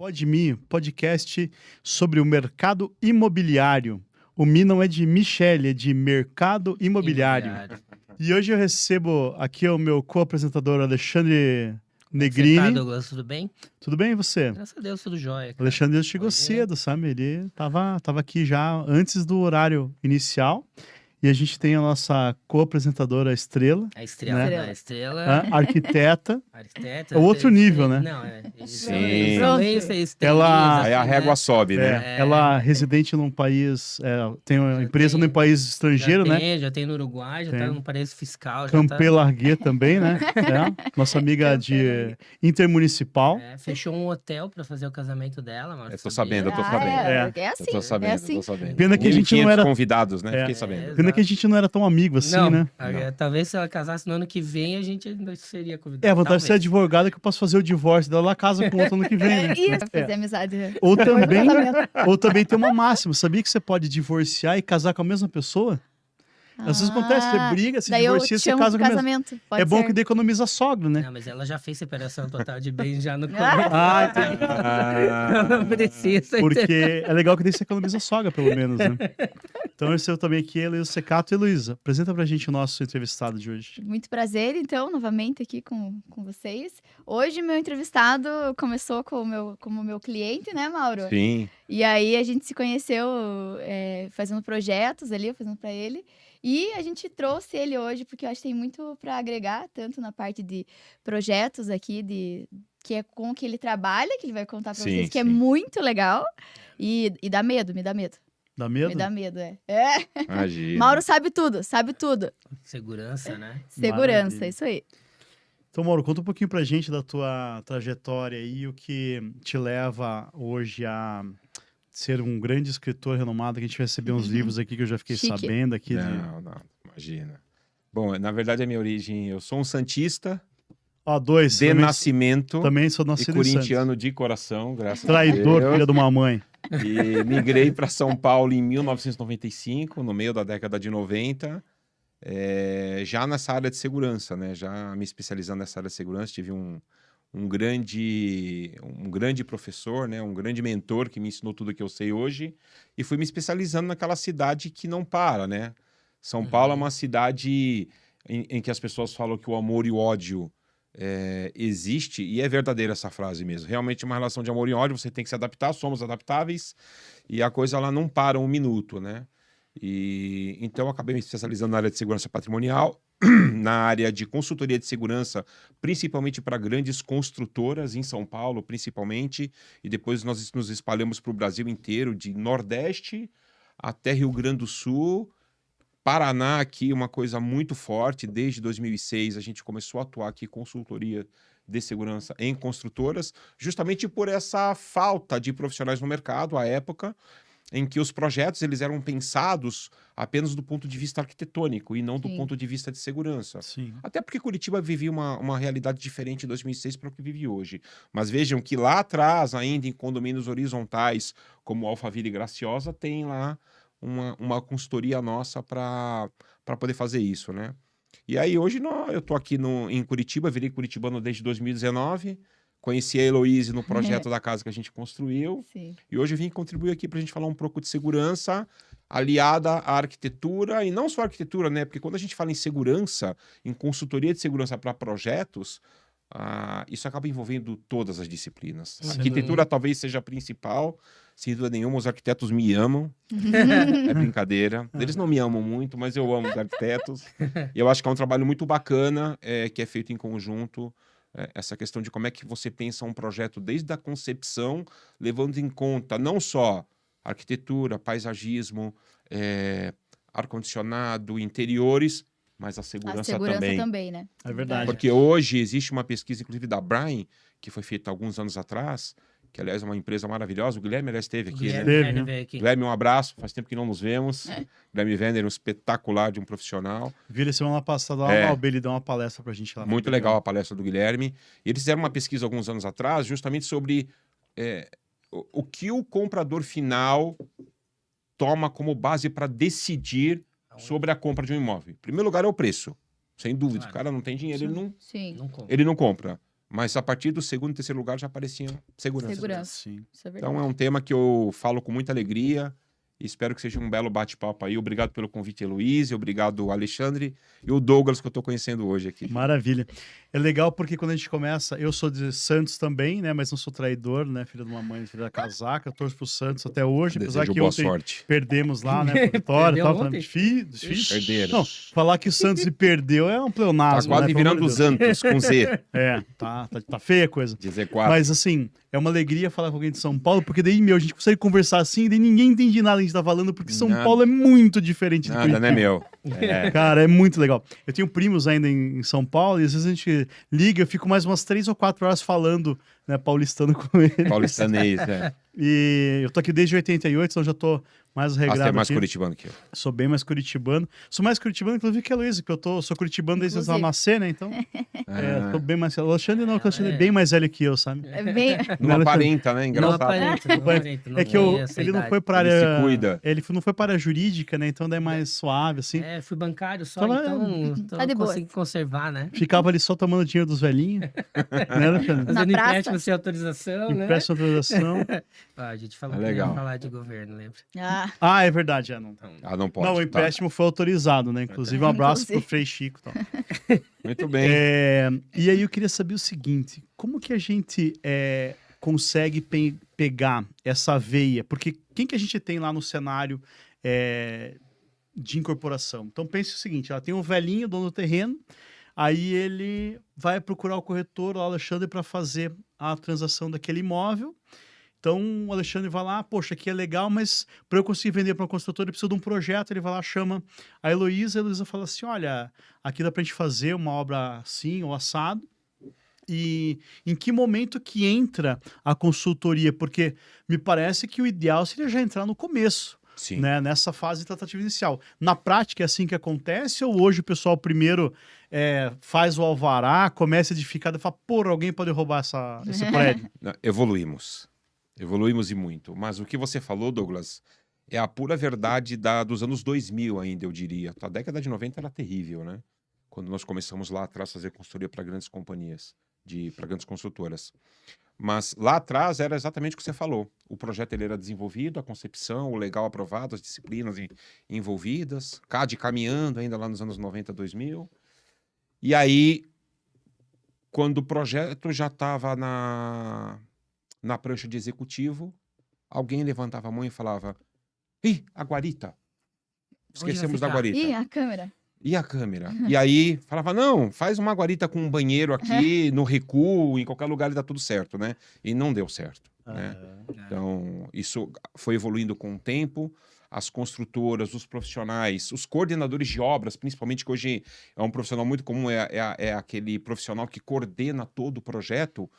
Pode.me, podcast sobre o mercado imobiliário. O Mi não é de Michele, é de mercado imobiliário. E hoje eu recebo aqui o meu co-apresentador Alexandre Negrini. Você tá, Douglas? Tudo bem? Tudo bem, e você? Graças a Deus, tudo jóia, cara. Alexandre chegou cedo, sabe? Ele tava aqui já antes do horário inicial. E a gente tem a nossa co-apresentadora Estrela. A Estrela, né? A Estrela. Arquiteta. Arquiteta. É outro nível, né? Não, Sim. Ela- Aí a régua sobe, né? Ela residente num país, tem uma Já empresa tem- num país estrangeiro, né? Já tem no Uruguai, já Tem. tá no paraíso fiscal. Já Campé tá, Larguet também, né? Nossa amiga de intermunicipal. fechou um hotel pra fazer o casamento dela. Mas Eu tô sabendo, eu tô sabendo. É assim, Eu tô sabendo, é assim. eu tô sabendo. Pena que a gente não 1.500 era- convidados, né? É. Fiquei sabendo. Pena que a gente não era tão amigo assim, não, né? talvez se ela casasse no ano que vem, a gente ainda seria convidado. É, a vantagem de ser Talvez. advogada é que eu posso fazer o divórcio dela, ela casa com outro ano que vem, né? Isso, É. fazer amizade. Ou também tem uma máxima. Sabia que você pode divorciar e casar com a mesma pessoa? Às vezes acontece, você briga, se Daí eu divorcia, te você chamo casa pro com a mesma. casamento. Pode É bom ser. que daí economiza sogro, né? Não, mas ela já fez separação total de bens já no começo. Ah, entendi. Ela não precisa. Porque é legal que daí você economiza sogra, pelo menos, né? Então eu recebo também aqui Heloísa Secato. Heloísa, apresenta pra gente o nosso entrevistado de hoje. Muito prazer, então, novamente aqui com vocês. Hoje, meu entrevistado começou como meu cliente, né, Mauro? Sim. E aí, a gente se conheceu fazendo projetos ali, eu fazendo pra ele. E a gente trouxe ele hoje, porque eu acho que tem muito para agregar, tanto na parte de projetos aqui, que é com o que ele trabalha, que ele vai contar para Sim, vocês, que é sim. muito legal. E dá medo, me dá medo. Dá medo? Me dá medo, é. Imagina. Mauro sabe tudo, sabe tudo. Segurança, né? Segurança, Maravilha. isso aí. Então, Mauro, conta um pouquinho pra gente da tua trajetória e o que te leva hoje a ser um grande escritor renomado, que a gente vai receber uns livros aqui que eu já fiquei Chique. sabendo aqui. Não, imagina. Bom, na verdade, a minha origem, eu sou um santista Ó, dois. de também, nascimento também sou e nascido em Santos. corintiano de coração, graças Traidor, a Deus. filho de uma mãe. E migrei para São Paulo em 1995, no meio da década de 90, já nessa área de segurança, né? Já me especializando nessa área de segurança, tive um grande professor, né? Um grande mentor que me ensinou tudo que eu sei hoje e fui me especializando naquela cidade que não para, né? São Paulo é uma cidade em que as pessoas falam que o amor e o ódio existe, e é verdadeira essa frase mesmo. Realmente é uma relação de amor e ódio, você tem que se adaptar, somos adaptáveis, e a coisa lá não para um minuto, né? E então eu acabei me especializando na área de segurança patrimonial, na área de consultoria de segurança, principalmente para grandes construtoras em São Paulo, principalmente, e depois nós nos espalhamos para o Brasil inteiro, de Nordeste até Rio Grande do Sul, Paraná aqui, uma coisa muito forte. Desde 2006 a gente começou a atuar aqui consultoria de segurança em construtoras, justamente por essa falta de profissionais no mercado, à época em que os projetos eles eram pensados apenas do ponto de vista arquitetônico e não do Sim. ponto de vista de segurança. Sim. Até porque Curitiba vivia uma realidade diferente em 2006 para o que vive hoje. Mas vejam que lá atrás, ainda em condomínios horizontais, como Alphaville e Graciosa, tem lá uma consultoria nossa para poder fazer isso, né? E aí hoje eu estou aqui em Curitiba, virei curitibano desde 2019, conheci a Heloísa no projeto da casa que a gente construiu, Sim. e hoje eu vim contribuir aqui para a gente falar um pouco de segurança aliada à arquitetura, e não só a arquitetura, né? Porque quando a gente fala em segurança, em consultoria de segurança para projetos, isso acaba envolvendo todas as disciplinas. A Sim. arquitetura talvez seja a principal, sem dúvida nenhuma, os arquitetos me amam, é brincadeira. Eles não me amam muito, mas eu amo os arquitetos. E eu acho que é um trabalho muito bacana, que é feito em conjunto, essa questão de como é que você pensa um projeto desde a concepção, levando em conta não só arquitetura, paisagismo, ar-condicionado, interiores, mas a A segurança segurança também. né? É verdade. Porque hoje existe uma pesquisa, inclusive da Brian, que foi feita há alguns anos atrás, que aliás é uma empresa maravilhosa. O Guilherme aliás esteve aqui, né? Teve, Guilherme né? veio aqui. Guilherme, um abraço, faz tempo que não nos vemos. Guilherme Vender, um espetacular de um profissional. Vi ele semana passada lá, o Albe, ele deu uma palestra pra gente lá. Muito legal a palestra do Guilherme. E eles fizeram uma pesquisa alguns anos atrás, justamente sobre o que o comprador final toma como base para decidir sobre a compra de um imóvel. Em primeiro lugar é o preço, sem dúvida. Claro. O cara não tem dinheiro, Sim. ele não compra. Mas a partir do segundo e terceiro lugar já aparecia segurança. Segurança. Sim. Isso é verdade. Então é um tema que eu falo com muita alegria e espero que seja um belo bate-papo aí. Obrigado pelo convite, Heloísa, obrigado, Alexandre, e o Douglas, que eu estou conhecendo hoje aqui. Maravilha. É legal porque quando a gente começa, eu sou de Santos também, né? Mas não sou traidor, né? Filho de uma mãe, filho da casaca. Eu torço pro Santos até hoje, apesar Desejo que boa ontem sorte. perdemos lá, né? Pro Vitória e Perdeu tal. ontem? Difícil. Perderam. Não, falar que o Santos perdeu é um Tá pleonasmo, quase né? Pelo virando amor os de Deus. Antos com Z, É, tá feia a coisa. de Z4. Mas assim, é uma alegria falar com alguém de São Paulo, porque daí, a gente consegue conversar assim, e daí ninguém entende nada que a gente tá falando, porque São Nada. Paulo é muito diferente do Nada, Curitiba. né, meu? É. Cara, é muito legal. Eu tenho primos ainda em São Paulo, e às vezes a gente liga, eu fico mais umas 3 ou 4 horas falando, né, paulistano com ele. Paulistanês, né? E eu tô aqui desde 88, então já tô mais regrado Você é mais aqui. curitibano que eu. Sou bem mais curitibano. Sou mais curitibano, inclusive, que a Luísa, porque sou curitibano desde ela Inclusive. nascer, né? Então, tô bem mais... O Alexandre não, o Alexandre é é. bem mais velho que eu, sabe? É bem... Não aparenta, né? Não Engraçado. aparenta, não aparenta. Não É que tem essa ele não idade. foi para Ele se área... cuida. Ele não foi para a área jurídica, né? Então daí é mais suave, assim. É, fui bancário só, Tava- então Tá de boa. consegui conservar, né? Ficava ali só tomando dinheiro dos velhinhos. Né, Alexandre? Na Fazendo praça? empréstimo sem autorização, né? Empréstimo autorização. Ah, a gente falou É que não ia legal. falar de governo, lembra? Ah, Ah, é verdade, não. Ah, não pode. Não, o tá. empréstimo foi autorizado, né? Inclusive, um abraço pro Inclusive. Frei Chico. Tal. Muito bem. E aí eu queria saber o seguinte, como que a gente consegue pegar essa veia? Porque quem que a gente tem lá no cenário de incorporação? Então pense o seguinte, ela tem um velhinho, dono do terreno, aí ele vai procurar o corretor, o Alexandre, para fazer a transação daquele imóvel. Então, o Alexandre vai lá, poxa, aqui é legal, mas para eu conseguir vender para um construtor, eu preciso de um projeto. Ele vai lá, chama a Heloísa fala assim, olha, aqui dá para a gente fazer uma obra assim, ou assado. E em que momento que entra a consultoria? Porque me parece que o ideal seria já entrar no começo, Sim. né, nessa fase tratativa inicial. Na prática é assim que acontece? Ou hoje o pessoal primeiro faz o alvará, começa a edificar e fala, porra, alguém pode roubar esse prédio? Não, evoluímos. Evoluímos e muito. Mas o que você falou, Douglas, é a pura verdade dos anos 2000 ainda, eu diria. A década de 90 era terrível, né? Quando nós começamos lá atrás a fazer consultoria para grandes companhias, para grandes construtoras. Mas lá atrás era exatamente o que você falou. O projeto ele era desenvolvido, a concepção, o legal aprovado, as disciplinas envolvidas, CAD caminhando ainda lá nos anos 90, 2000. E aí, quando o projeto já estava na prancha de executivo, alguém levantava a mão e falava: "Ih, a guarita! Esquecemos da ficar?" guarita. e a câmera? E a câmera? E aí falava: "Não, faz uma guarita com um banheiro aqui, no recuo, em qualquer lugar e dá tudo certo, né?" E não deu certo, né? Então, isso foi evoluindo com o tempo. As construtoras, os profissionais, os coordenadores de obras, principalmente, que hoje é um profissional muito comum, é aquele profissional que coordena todo o projeto.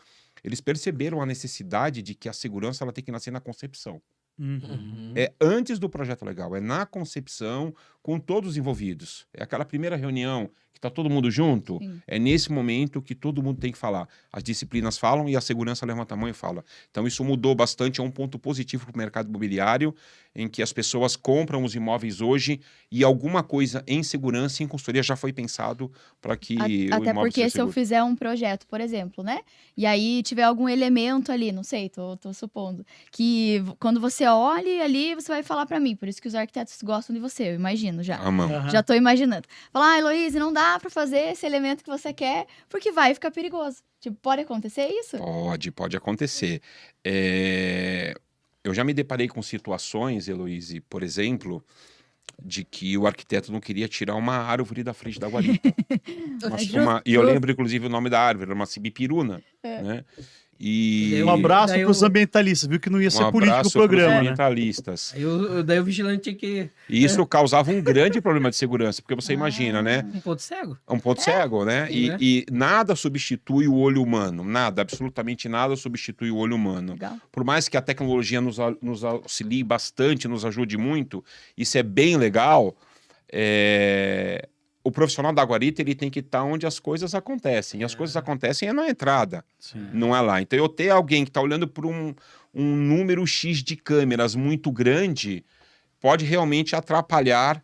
Eles perceberam a necessidade de que a segurança ela tem que nascer na concepção. Uhum. É antes do projeto legal, é na concepção, com todos os envolvidos. É aquela primeira reunião que está todo mundo junto, Sim. é nesse momento que todo mundo tem que falar. As disciplinas falam e a segurança levanta a mão e fala. Então isso mudou bastante, é um ponto positivo para o mercado imobiliário, em que as pessoas compram os imóveis hoje e alguma coisa em segurança e em consultoria já foi pensado para que o Até imóvel porque seja se eu seguro. fizer um projeto, por exemplo, né? E aí tiver algum elemento ali, não sei, tô supondo, que quando você olhe ali, você vai falar pra mim. Por isso que os arquitetos gostam de você, eu imagino já. A mão. Aham. Já tô imaginando. Falar, Heloísa, não dá pra fazer esse elemento que você quer, porque vai ficar perigoso. Tipo, pode acontecer isso? Pode acontecer. Eu já me deparei com situações, Heloísa, por exemplo, de que o arquiteto não queria tirar uma árvore da frente da guarita. E eu lembro, inclusive, o nome da árvore, era uma sibipiruna, né? E Um abraço Daí para os eu- ambientalistas, viu que não ia ser um político o abraço pros programa, né? ambientalistas. Daí o vigilante tinha que... E isso causava um grande problema de segurança, porque você imagina, né? Um ponto cego? É um ponto cego, né? Sim, né? E nada substitui o olho humano. Nada, absolutamente nada substitui o olho humano. Legal. Por mais que a tecnologia nos auxilie bastante, nos ajude muito, isso é bem legal, o profissional da guarita ele tem que estar onde as coisas acontecem. E as coisas acontecem na entrada, Sim. não é lá. Então eu ter alguém que está olhando por um número X de câmeras muito grande pode realmente atrapalhar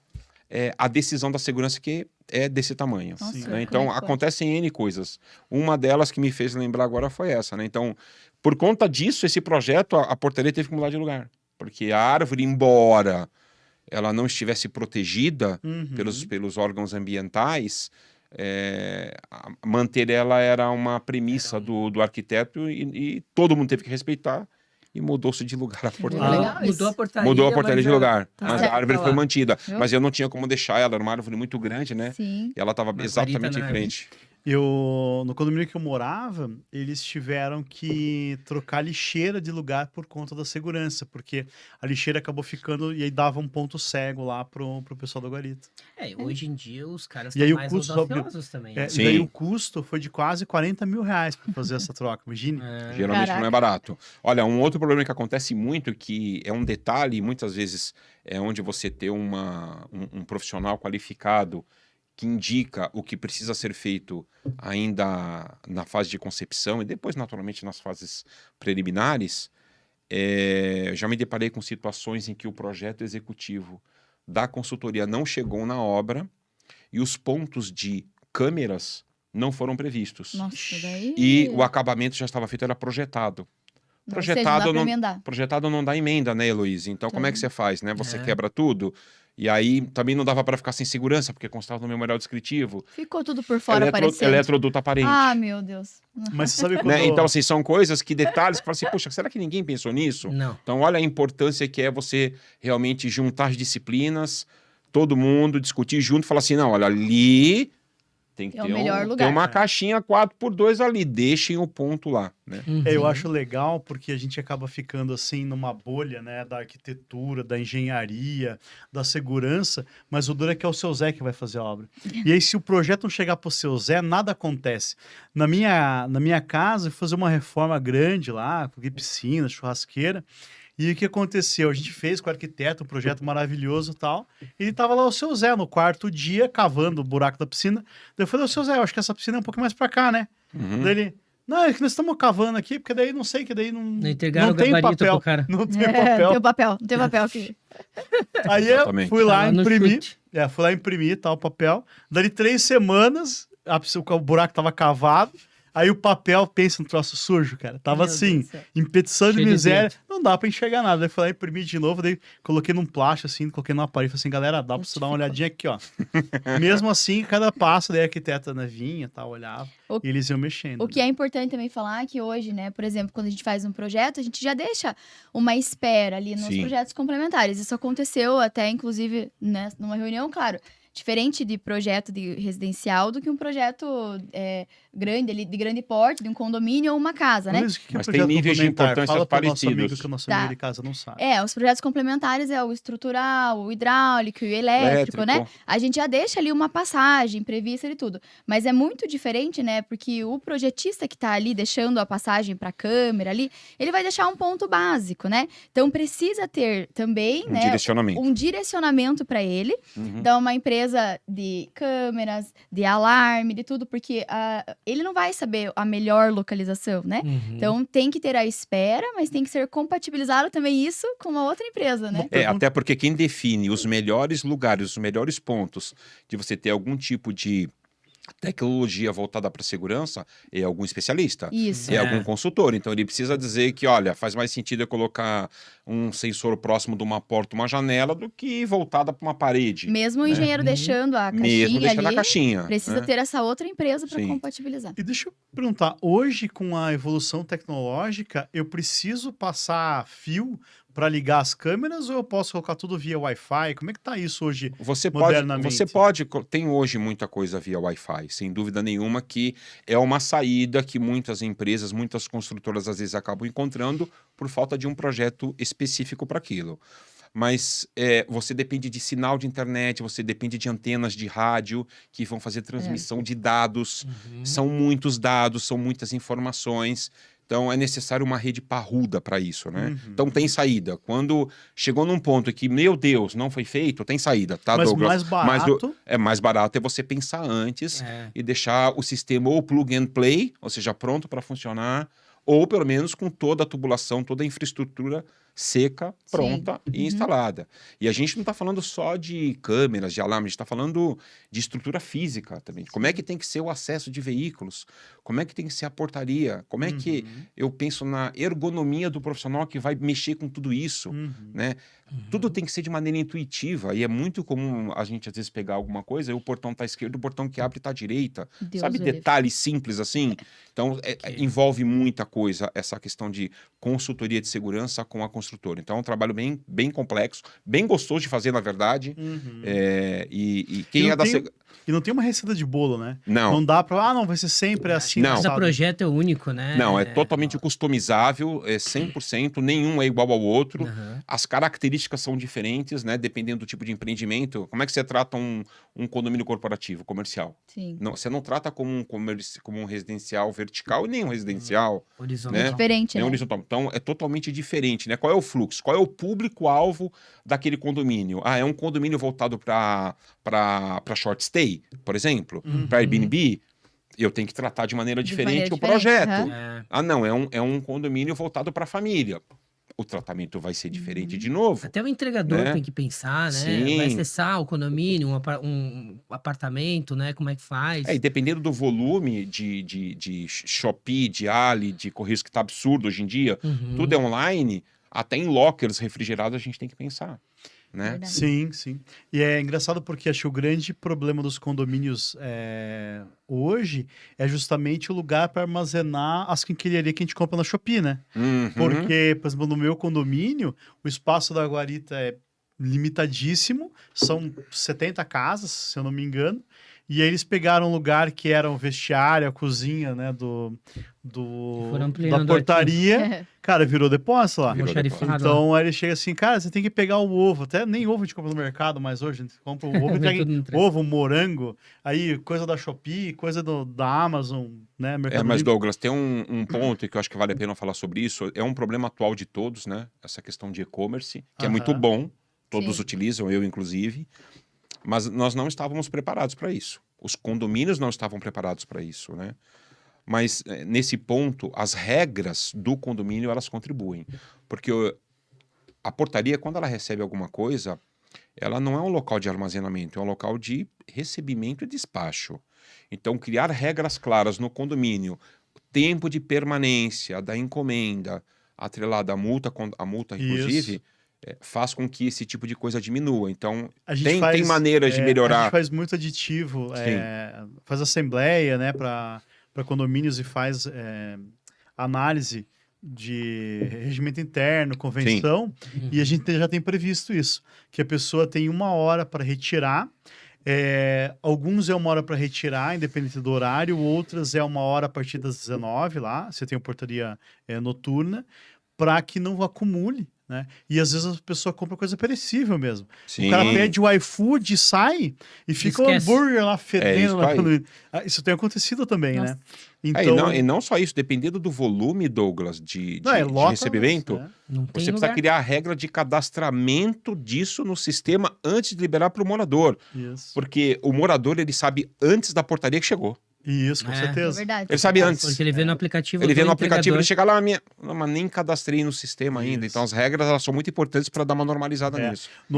a decisão da segurança que é desse tamanho. Nossa, Sim, Né? que Então, preocupante. acontecem N coisas. Uma delas que me fez lembrar agora foi essa, né? Então, por conta disso, esse projeto, a portaria teve que mudar de lugar. Porque a árvore, embora ela não estivesse protegida Uhum. pelos órgãos ambientais, manter ela era uma premissa do arquiteto e todo mundo teve que respeitar e mudou-se de lugar a portaria. legal Mudou isso. a portaria. Mudou a portaria mas de lugar, Tá mas certo. a árvore tá foi lá. mantida. Viu? Mas eu não tinha como deixar ela, era uma árvore muito grande, né? Sim. E ela estava Uma exatamente guarita em na frente. No condomínio que eu morava, eles tiveram que trocar a lixeira de lugar por conta da segurança, porque a lixeira acabou ficando e aí dava um ponto cego lá pro pessoal da guarita. Hoje em dia os caras E aí estão o mais custo audaciosos também. né? E daí Sim. o custo foi de quase 40 mil reais para fazer essa troca, imagine. Geralmente não é Caraca. barato. Olha, um outro problema que acontece muito, que é um detalhe, e muitas vezes é onde você ter um profissional qualificado que indica o que precisa ser feito ainda na fase de concepção e depois, naturalmente, nas fases preliminares, já me deparei com situações em que o projeto executivo da consultoria não chegou na obra e os pontos de câmeras não foram previstos. Nossa, daí... E o acabamento já estava feito, era projetado. Ou seja, não dá pra emendar. Projetado não dá emenda, né, Heloísa? Então, como é que você faz, né? Você quebra tudo, e aí também não dava para ficar sem segurança, porque constava no memorial descritivo. Ficou tudo por fora aparecendo. Eletroduto aparente. Ah, meu Deus. Mas você sabe quando... Né? Então, assim, são coisas que detalhes que fala assim, poxa, será que ninguém pensou nisso? Não. Então, olha a importância que é você realmente juntar as disciplinas, todo mundo discutir junto, falar assim, não, olha, ali tem que É o ter, melhor tem lugar. uma caixinha 4x2 ali, deixem o ponto lá, né? Eu acho legal porque a gente acaba ficando assim numa bolha, né, da arquitetura, da engenharia, da segurança, mas o duro é que é o seu Zé que vai fazer a obra. E aí se o projeto não chegar pro seu Zé, nada acontece. Na minha casa, eu fui fazer uma reforma grande lá, coloquei piscina, churrasqueira, e o que aconteceu? A gente fez com o arquiteto um projeto maravilhoso e tal. E ele tava lá o seu Zé no quarto dia, cavando o buraco da piscina. Daí eu falei, ô seu Zé, eu acho que essa piscina é um pouco mais pra cá, né? Uhum. Daí ele, não, é que nós estamos cavando aqui, porque daí não sei, que daí Não entregaram o tem gabarito papel. pro cara. Não tem Não papel. tem papel aqui. Aí eu Exatamente. fui lá Tava no imprimir. chute. Fui lá imprimir tal papel. Dali 3 semanas, o buraco tava cavado. Aí o papel, pensa no troço sujo, cara. Tava Meu Deus assim, do céu. empetição de Cheio de miséria. dentro. Não dá pra enxergar nada. Daí fui lá imprimir de novo, daí coloquei num plástico assim, coloquei numa parede. Falei assim, galera, dá pra você dar uma olhadinha aqui, ó. Mesmo assim, cada passo, daí a arquiteta né, vinha, tal, olhava. O- E eles iam mexendo. O que é importante também falar é que hoje, né, por exemplo, quando a gente faz um projeto, a gente já deixa uma espera ali nos Sim. projetos complementares. Isso aconteceu até, inclusive, né, numa reunião, claro. Diferente de projeto de residencial do que um projeto grande, ali, de grande porte, de um condomínio ou uma casa, né? Luiz, o que Mas é tem projeto níveis de complementar? importância Fala pro nosso parecidos. amigo que o nosso Tá. amigo de casa não sabe. Os projetos complementares é o estrutural, o hidráulico, o elétrico, né? A gente já deixa ali uma passagem prevista de tudo. Mas é muito diferente, né? Porque o projetista que tá ali deixando a passagem para a câmera ali, ele vai deixar um ponto básico, né? Então precisa ter também, Um né, direcionamento. um direcionamento para ele, Uhum. da uma empresa de câmeras, de alarme, de tudo, porque ele não vai saber a melhor localização, né? Então tem que ter a espera, mas tem que ser compatibilizado também isso com uma outra empresa, né? Até porque quem define os melhores lugares, os melhores pontos de você ter algum tipo de tecnologia voltada para segurança é algum especialista. Isso. É algum consultor. Então ele precisa dizer que, olha, faz mais sentido eu colocar um sensor próximo de uma porta, uma janela, do que voltada para uma parede. Mesmo o engenheiro deixando a caixinha Mesmo deixando ali, a caixinha. precisa né? ter essa outra empresa para Sim. compatibilizar. E deixa eu perguntar, hoje com a evolução tecnológica, eu preciso passar fio para ligar as câmeras ou eu posso colocar tudo via Wi-Fi? Como é que tá isso hoje? Modernamente. Você pode, tem hoje muita coisa via Wi-Fi, sem dúvida nenhuma que é uma saída que muitas empresas, muitas construtoras às vezes acabam encontrando por falta de um projeto específico para aquilo. Mas você depende de sinal de internet, você depende de antenas de rádio que vão fazer transmissão de dados. São muitos dados, são muitas informações. Então, é necessário uma rede parruda para isso, né? Então, tem saída. Quando chegou num ponto que, meu Deus, não foi feito, tem saída, tá, Mas Douglas? mais barato. Mais barato é você pensar antes e deixar o sistema ou plug and play, ou seja, pronto para funcionar, ou pelo menos com toda a tubulação, toda a infraestrutura seca, pronta e Uhum. instalada. E a gente não está falando só de câmeras, de alarme, a gente está falando de estrutura física também. Como é que tem que ser o acesso de veículos? Como é que tem que ser a portaria? Como é que eu penso na ergonomia do profissional que vai mexer com tudo isso, né? Tudo tem que ser de maneira intuitiva e é muito comum a gente às vezes pegar alguma coisa e o portão tá à esquerda, o portão que abre tá à direita. Deus Sabe o livre. detalhes simples assim? Então envolve muita coisa essa questão de consultoria de segurança com a construtora. Então é um trabalho bem complexo, bem gostoso de fazer na verdade. E quem não é da tem- E não tem uma receita de bolo, né? Não. Não dá pra, não, vai ser sempre assim. Não. Cada assado. projeto é único, né? Não, é totalmente customizável, é 100%, nenhum é igual ao outro. Aham. As características são diferentes, né? Dependendo do tipo de empreendimento. Como é que você trata um condomínio corporativo, comercial? Sim. Não, você não trata como como um residencial vertical e nem um residencial, Horizontal. né? Diferente, Nem né? horizontal. Então, é totalmente diferente, né? Qual é o fluxo? Qual é o público-alvo daquele condomínio? Ah, é um condomínio voltado para short stay, por exemplo? Para Airbnb? Eu tenho que tratar de maneira De diferente maneira o diferente, projeto. aham. É. Ah, não, é um condomínio voltado para a família. O tratamento vai ser diferente de novo. Até o entregador Né? tem que pensar, né? Sim. Vai acessar o condomínio, um apartamento, né? Como é que faz? E dependendo do volume de Shopee, de Ali, de Correios, que tá absurdo hoje em dia, Uhum. tudo é online, até em lockers refrigerados a gente tem que pensar, né? Verdade. Sim, sim. E é engraçado porque acho que o grande problema dos condomínios hoje é justamente o lugar para armazenar as quinquilharias que a gente compra na Shopee, né? Uhum. Porque, por exemplo, no meu condomínio, o espaço da guarita é limitadíssimo, são 70 casas, se eu não me engano, e aí eles pegaram um lugar que era o vestiário, a cozinha, né, foram da ampliando portaria, cara, virou depósito lá. Virou Almoxarifado, Então, aí ele chega assim, cara, você tem que pegar o ovo, até nem ovo a gente compra no mercado, mas hoje a gente compra o ovo, e Vem pega tudo no trem. ovo, morango, aí coisa da Shopee, coisa da Amazon, né, Mercado Mas Livre. Douglas, tem um ponto que eu acho que vale a pena falar sobre isso. É um problema atual de todos, né? Essa questão de e-commerce, que é muito Aham. bom, todos Sim. utilizam, eu inclusive, mas nós não estávamos preparados para isso. Os condomínios não estavam preparados para isso, né? Mas nesse ponto, as regras do condomínio elas contribuem, porque a portaria, quando ela recebe alguma coisa, ela não é um local de armazenamento, é um local de recebimento e despacho. Então, criar regras claras no condomínio, tempo de permanência da encomenda, atrelada à multa, inclusive, faz com que esse tipo de coisa diminua. Então, A gente tem maneiras de A melhorar. gente faz muito aditivo, faz assembleia, né, para condomínios e faz análise de regimento interno, convenção, e a gente já tem previsto isso, que a pessoa tem 1 hora para retirar. Alguns é 1 hora para retirar, independente do horário, outras é 1 hora a partir das 19 lá, você tem a portaria noturna, para que não acumule, né? E às vezes a pessoa compra coisa perecível mesmo. Sim. O cara pede o iFood, sai e fica Esquece. o hambúrguer lá fedendo. isso lá aí. quando- Isso tem acontecido também, Nossa. né? Então, E não só isso, dependendo do volume, Douglas, de lota, recebimento, né? Não tem você precisa lugar. criar a regra de cadastramento disso no sistema antes de liberar para o morador. Isso. Porque o morador, ele sabe antes da portaria que chegou. Isso, com É. É certeza. verdade. Ele sabe antes. Porque ele vê no aplicativo. Ele vê do no aplicativo, ele entregador. chega lá, não, mas nem cadastrei no sistema ainda. Isso. Então as regras elas são muito importantes para dar uma normalizada É. nisso. A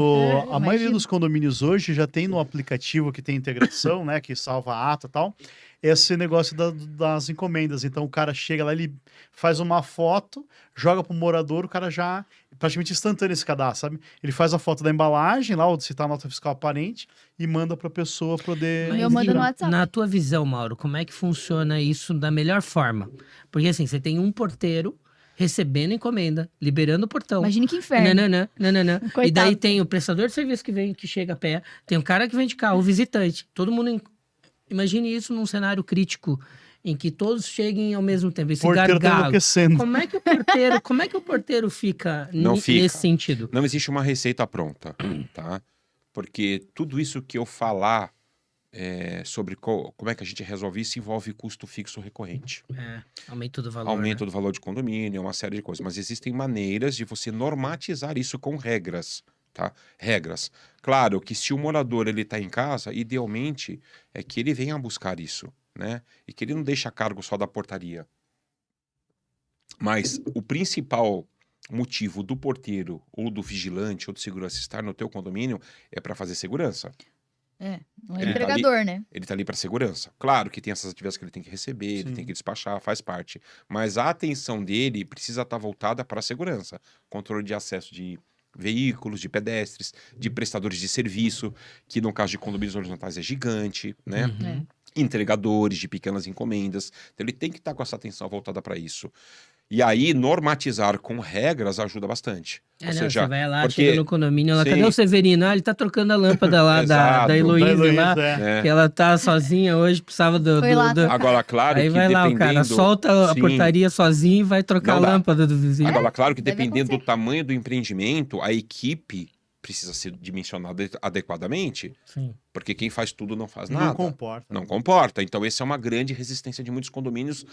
maioria imagino. dos condomínios hoje já tem no aplicativo que tem integração, né? Que salva a ata e tal. Esse negócio das encomendas. Então o cara chega lá, ele faz uma foto, joga pro morador, o cara já praticamente instantâneo esse cadastro, sabe? Ele faz a foto da embalagem lá, ou se tá a nota fiscal aparente, e manda pra pessoa poder. Mas Eu mando e no WhatsApp. Na tua visão, Mauro, como é que funciona isso da melhor forma? Porque assim, você tem um porteiro recebendo encomenda, liberando o portão. Imagine que inferno. Nananã. E Coitado. daí tem o prestador de serviço que chega a pé, tem o cara que vem de carro, o visitante. Todo mundo. Imagine isso num cenário crítico em que todos cheguem ao mesmo tempo. Esse Porteiro tá gargalo. enlouquecendo. Como é que o porteiro fica, Não fica. nesse sentido? Não existe uma receita pronta, tá? Porque tudo isso que eu falar sobre como é que a gente resolve isso envolve custo fixo recorrente. Aumento do valor. Aumento do valor de condomínio, uma série de coisas. Mas existem maneiras de você normatizar isso com regras, tá? Regras. Claro que se o morador ele está em casa, idealmente é que ele venha buscar isso, né? E que ele não deixe a cargo só da portaria. Mas o principal motivo do porteiro ou do vigilante ou do segurança estar no teu condomínio é para fazer segurança. Não é Ele tá empregador, né? Ele tá ali para segurança. Claro que tem essas atividades que ele tem que receber, ele Sim. tem que despachar, faz parte. Mas a atenção dele precisa estar voltada para a segurança. Controle de acesso de veículos, de pedestres, de prestadores de serviço, que no caso de condomínios horizontais é gigante, né? Uhum. Entregadores de pequenas encomendas. Então ele tem que estar com essa atenção voltada para isso. E aí, normatizar com regras ajuda bastante. Ou Não, seja, você vai lá, porque- chega no condomínio, lá, Sim. cadê o Severino? Ah, ele tá trocando a lâmpada lá da Exato. Heloísa lá, né? que ela tá sozinha hoje, precisava Foi lá trocar. Agora, claro Aí que vai lá, o cara dependendo... solta a Sim. portaria sozinho e vai trocar Não a dá. lâmpada do vizinho. Agora, claro que Deve dependendo do acontecer. tamanho do empreendimento, a equipe precisa ser dimensionada adequadamente, Sim. porque quem faz tudo não faz Não nada. comporta. Não comporta. Então, essa é uma grande resistência de muitos condomínios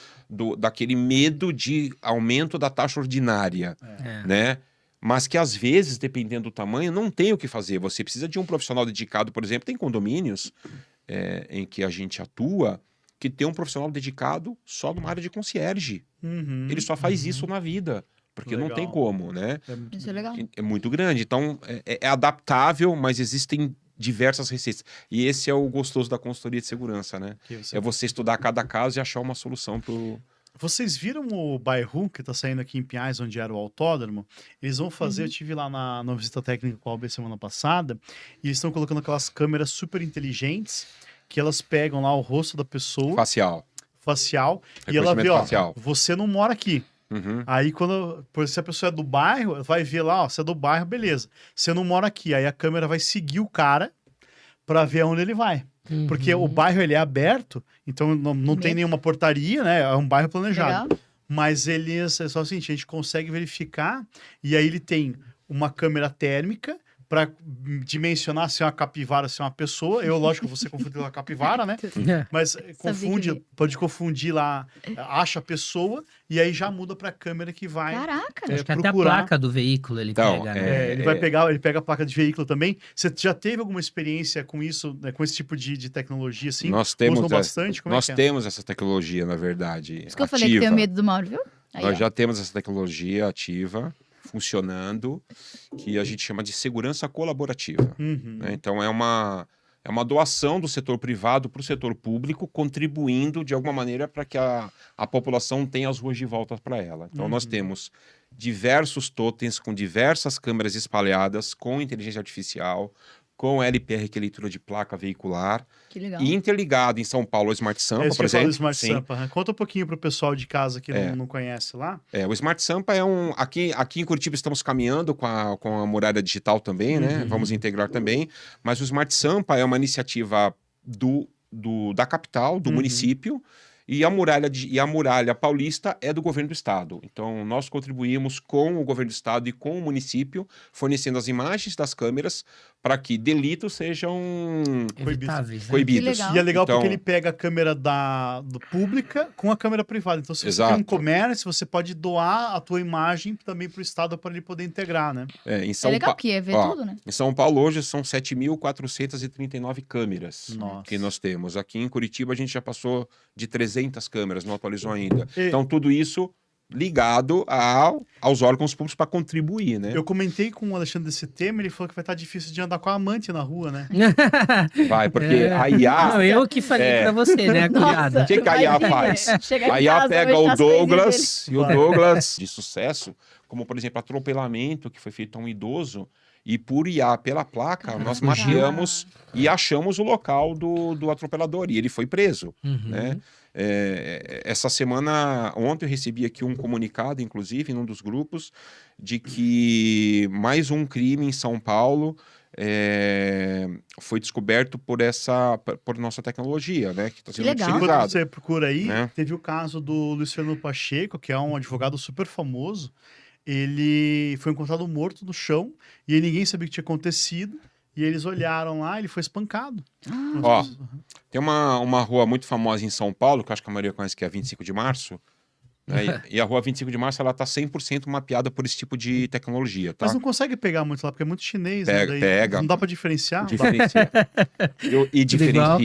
daquele medo de aumento da taxa ordinária, É. né? Mas que, às vezes, dependendo do tamanho, não tem o que fazer. Você precisa de um profissional dedicado, por exemplo, tem condomínios em que a gente atua, que tem um profissional dedicado só numa área de concierge. Uhum. Ele só faz isso na vida, porque não tem Legal. como, né? É muito Isso é legal. É muito grande. Então, é adaptável, mas existem diversas receitas. E esse é o gostoso da consultoria de segurança, né? que você- É você estudar cada caso e achar uma solução pro... Vocês viram o bairro que tá saindo aqui em Pinhais, onde era o autódromo? Eles vão fazer, Uhum. eu tive lá na visita técnica com a OAB semana passada, e eles estão colocando aquelas câmeras super inteligentes, que elas pegam lá o rosto da pessoa, facial. facial, e ela vê, Reconhecimento ó, facial. você não mora aqui. Uhum. Aí, quando, por exemplo, se a pessoa é do bairro, vai ver lá, ó, você é do bairro, beleza. Você não mora aqui. Aí a câmera vai seguir o cara pra ver aonde ele vai. Porque o bairro, ele é aberto, então não tem Mesmo. nenhuma portaria, né? É um bairro planejado. Legal. Mas eles, é só o seguinte, a gente consegue verificar, e aí ele tem uma câmera térmica para dimensionar se é uma capivara, se é uma pessoa. Eu, lógico, você confundiu com a capivara, né? É. Mas confunde, vi. pode confundir lá, acha a pessoa, e aí já muda para a câmera que vai Caraca. É, Acho que até a procurar. placa do veículo ele Então, pega, né? ele vai pegar, ele pega a placa de veículo também. Você já teve alguma experiência com isso, né, com esse tipo de tecnologia, assim? Nós temos, Usam bastante? Como nós é que é? temos essa tecnologia, na verdade, Por isso que eu falei que tenho medo do Mauro, viu? Aí, Nós ó. já temos essa tecnologia ativa, funcionando, que a gente chama de segurança colaborativa. Uhum. Né? Então, é uma doação do setor privado para o setor público, contribuindo de alguma maneira para que a população tenha as ruas de volta para ela. Então, nós temos diversos totens com diversas câmeras espalhadas, com inteligência artificial, com LPR, que é leitura de placa veicular, Que legal. e interligado em São Paulo ao Smart Sampa, Esse por que eu falo do exemplo. Smart Sim. Sampa. Conta um pouquinho pro pessoal de casa que não conhece lá. O Smart Sampa é um... Aqui em Curitiba estamos caminhando com a muralha digital também, né? Vamos integrar também. Mas o Smart Sampa é uma iniciativa da capital, do município, e a muralha paulista é do governo do estado. Então, nós contribuímos com o governo do estado e com o município, fornecendo as imagens das câmeras para que delitos sejam Evitáveis, né? proibidos. Que legal. E é legal Então- porque ele pega a câmera do pública com a câmera privada. Então, se você tem um Exato. comércio, você pode doar a tua imagem também pro estado para ele poder integrar, né? Em É São legal Pa- porque é ver ó, tudo, né? Em São Paulo hoje são 7.439 câmeras Nossa. que nós temos. Aqui em Curitiba a gente já passou de 300 câmeras, não atualizou ainda. E- Então tudo isso ligado aos órgãos públicos para contribuir, né? Eu comentei com o Alexandre desse tema, ele falou que vai estar difícil de andar com a amante na rua, né? Vai, porque É. a IA... Não, eu que falei É. pra você, né, cunhada? O que a IA Imagina, faz? chegar em A IA casa, pega hoje o tá as coisinhas Douglas e o Vai. Douglas de sucesso, como por exemplo atropelamento que foi feito a um idoso, e por IA, pela placa, nós Fugiu. mapeamos e achamos o local do atropelador, e ele foi preso, Uhum. né? Essa semana, ontem eu recebi aqui um comunicado, inclusive, num dos grupos, de que mais um crime em São Paulo foi descoberto por nossa tecnologia, né? Que está sendo legal. Enquanto utilizado. você procura aí, Né? teve o caso do Luiz Fernando Pacheco, que é um advogado super famoso. Ele foi encontrado morto no chão e aí ninguém sabia o que tinha acontecido. E eles olharam lá, ele foi espancado. Ó, tem uma rua muito famosa em São Paulo, que eu acho que a maioria conhece, que é a 25 de Março, Né? E a rua 25 de março, ela tá 100% mapeada por esse tipo de tecnologia, tá? Mas não consegue pegar muito lá, porque é muito chinês, né? Pega, Daí pega. não dá pra diferenciar? Diferencia. E Tudo igual.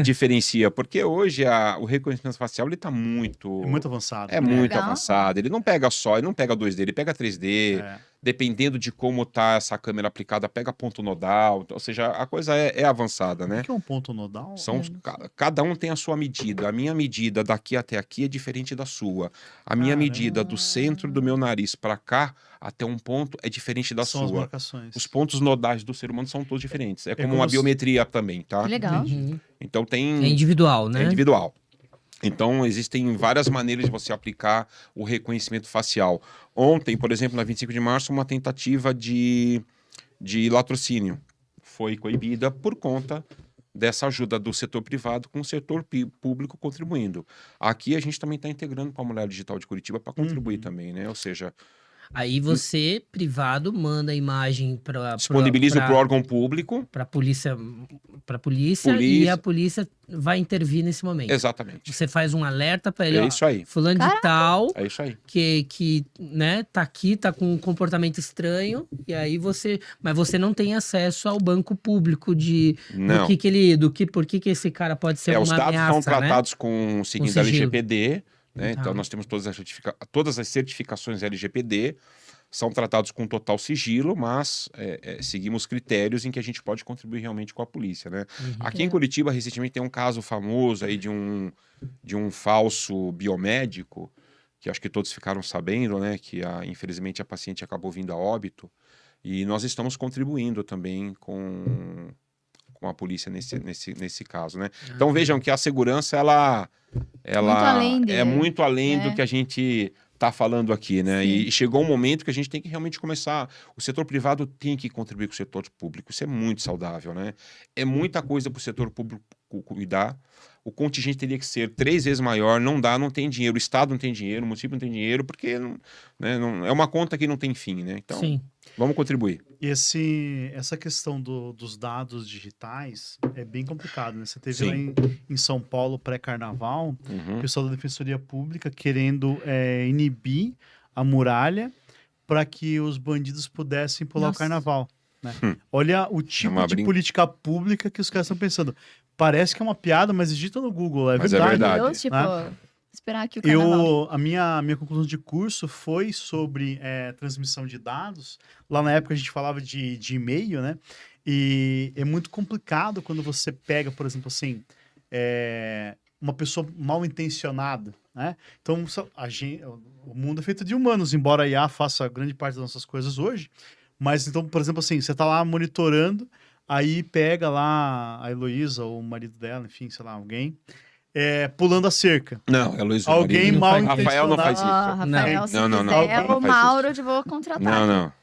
diferencia, porque hoje o reconhecimento facial ele tá muito, É muito avançado. é muito Legal. avançado. Ele não pega só, ele não pega 2D, ele pega 3D. É. Dependendo de como tá essa câmera aplicada, pega ponto nodal. Ou seja, a coisa é avançada, né? O que é um ponto nodal? Cada um tem a sua medida. A minha medida daqui até aqui é diferente da sua. A minha Caramba. medida do centro do meu nariz para cá até um ponto é diferente da São as sua. marcações. Os pontos nodais do ser humano são todos diferentes. É como como uma se- biometria também, tá? Que legal. Uhum. Então É individual, né? é individual. Então, existem várias maneiras de você aplicar o reconhecimento facial. Ontem, por exemplo, na 25 de março, uma tentativa de latrocínio foi coibida por conta dessa ajuda do setor privado com o setor público contribuindo. Aqui a gente também está integrando para a Mulher Digital de Curitiba para contribuir também, né? Ou seja, Aí você, privado, manda a imagem para disponibiliza para o órgão público. para polícia e Polícia. a polícia vai intervir nesse momento. Exatamente. Você faz um alerta para ele, É ó, isso aí. fulano de Caraca. tal, É isso aí. que né, tá aqui, tá com um comportamento estranho, e aí mas você não tem acesso ao banco público Não. por que esse cara pode ser Os uma dados ameaça, são tratados com seguindo a sigilo. LGPD, né? Tá. Então nós temos todas as certificações LGPD, são tratados com total sigilo, mas seguimos critérios em que a gente pode contribuir realmente com a polícia, né? Uhum. Aqui em Curitiba, recentemente, tem um caso famoso aí de um falso biomédico, que acho que todos ficaram sabendo, né? Que infelizmente a paciente acabou vindo a óbito, e nós estamos contribuindo também com a polícia nesse caso, né? Então vejam que a segurança, ela é muito além do que a gente está falando aqui, né? Sim. E chegou um momento que a gente tem que realmente começar. O setor privado tem que contribuir com o setor público. Isso é muito saudável, né? É muita coisa para o setor público cuidar. O contingente teria que ser 3 vezes maior. Não dá, não tem dinheiro. O Estado não tem dinheiro, o município não tem dinheiro, porque é uma conta que não tem fim, né? Então, Sim. vamos contribuir. E essa questão dos dados digitais é bem complicado, né? Você teve Sim. lá em São Paulo, pré-carnaval, o Uhum. pessoal da Defensoria Pública querendo inibir a muralha para que os bandidos pudessem pular o Nossa. carnaval. Né? Olha o tipo uma de política pública que os caras estão pensando. Parece que é uma piada, mas digita no Google, é Mas é verdade. verdade. Deus, tipo, Né? esperar aqui o carnaval. A minha conclusão de curso foi sobre transmissão de dados. Lá na época a gente falava de e-mail, né? E é muito complicado quando você pega, por exemplo, assim, uma pessoa mal intencionada, né? Então, o mundo é feito de humanos, embora a IA faça grande parte das nossas coisas hoje. Mas, então, por exemplo, assim, você tá lá monitorando, aí pega lá a Heloísa ou o marido dela, enfim, sei lá, alguém, pulando a cerca. Não, é Luiz Alguém Marinho. mal Rafael não faz isso. Rafael, se Não, não, não. quiser, Alguém não o faz Mauro, isso. eu vou contratar. Não, não.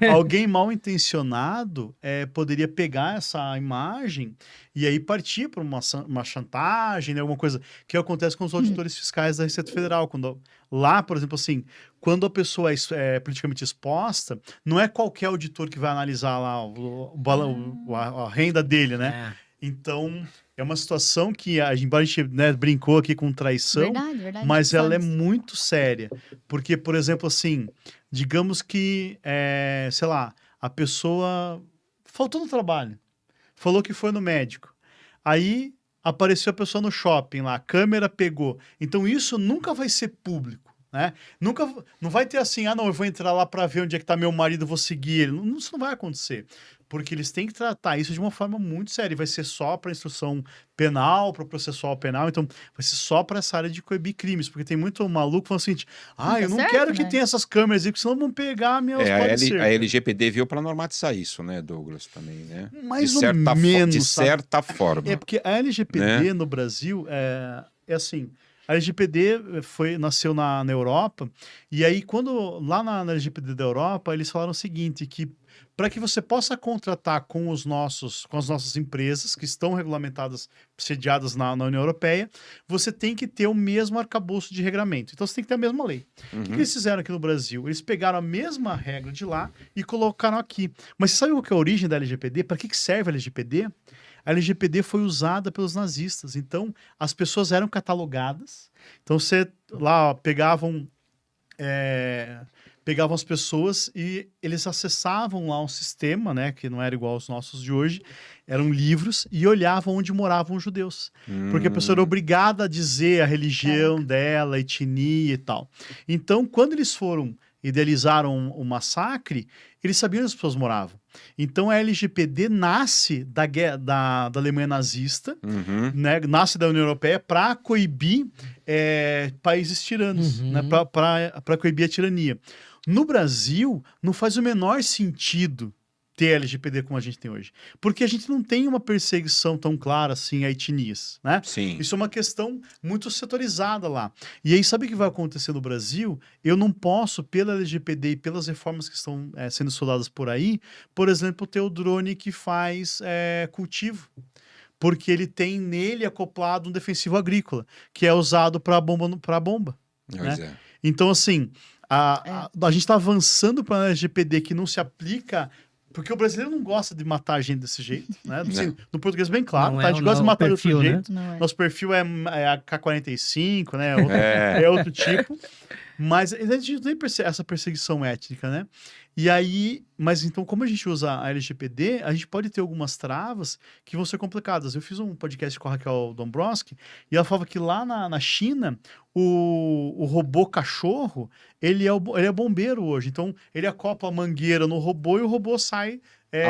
Alguém mal intencionado poderia pegar essa imagem e aí partir para uma chantagem, né, alguma coisa que acontece com os auditores fiscais da Receita Federal. Lá, por exemplo, assim, quando a pessoa é politicamente exposta, não é qualquer auditor que vai analisar lá a renda dele, né? É. Então, é uma situação que, embora a gente brincou aqui com traição, Verdade. mas ela é Somos. muito séria. Porque, por exemplo, assim, digamos que, sei lá, a pessoa faltou no trabalho, falou que foi no médico. Aí apareceu a pessoa no shopping lá, a câmera pegou. Então isso nunca vai ser público, né? Não vai ter assim, não, eu vou entrar lá para ver onde é que tá meu marido, vou seguir ele. Isso não vai acontecer. Porque eles têm que tratar isso de uma forma muito séria. Vai ser só para instrução penal, para processual penal. Então, vai ser só para essa área de coibir crimes. Porque tem muito maluco falando assim, eu não certo, quero que né? tenha essas câmeras aí, porque senão vão pegar meus A LGPD veio para normatizar isso, né, Douglas, também, né? Mais de ou certa menos, de sabe? certa forma. É porque a LGPD no Brasil é assim. A LGPD nasceu na Europa, e aí lá na LGPD da Europa, eles falaram o seguinte, que para que você possa contratar com as nossas empresas que estão regulamentadas, sediadas na União Europeia, você tem que ter o mesmo arcabouço de regramento. Então você tem que ter a mesma lei. O que eles fizeram aqui no Brasil? Eles pegaram a mesma regra de lá e colocaram aqui. Mas você sabe qual que é a origem da LGPD? Para que serve a LGPD? A LGPD foi usada pelos nazistas. Então, as pessoas eram catalogadas. Então, você lá pegavam as pessoas e eles acessavam lá um sistema, né, que não era igual aos nossos de hoje, eram livros, e olhavam onde moravam os judeus. Porque a pessoa era obrigada a dizer a religião dela, a etnia e tal. Então, quando eles idealizaram o massacre, eles sabiam onde as pessoas moravam. Então, a LGPD nasce da Alemanha nazista, né, nasce da União Europeia para coibir países tiranos, né, para coibir a tirania. No Brasil, não faz o menor sentido ter LGPD como a gente tem hoje. Porque a gente não tem uma perseguição tão clara assim a etnias, né? Sim. Isso é uma questão muito setorizada lá. E aí, sabe o que vai acontecer no Brasil? Eu não posso, pela LGPD e pelas reformas que estão sendo estudadas por aí, por exemplo, ter o drone que faz cultivo. Porque ele tem nele acoplado um defensivo agrícola, que é usado para bomba. Pois Né? é. Então, assim, a gente está avançando para a LGPD que não se aplica. Porque o brasileiro não gosta de matar a gente desse jeito, né? Assim, no português bem claro, Não tá? A gente gosta de matar perfil, de outro né? jeito. Não é. Nosso perfil é AK-45, né? É outro tipo. Mas a gente não tem essa perseguição étnica, né? E aí, mas então, como a gente usa a LGPD, a gente pode ter algumas travas que vão ser complicadas. Eu fiz um podcast com a Raquel Dombrowski e ela falava que lá na China, o robô cachorro, ele é bombeiro hoje. Então, ele acopla a mangueira no robô e o robô sai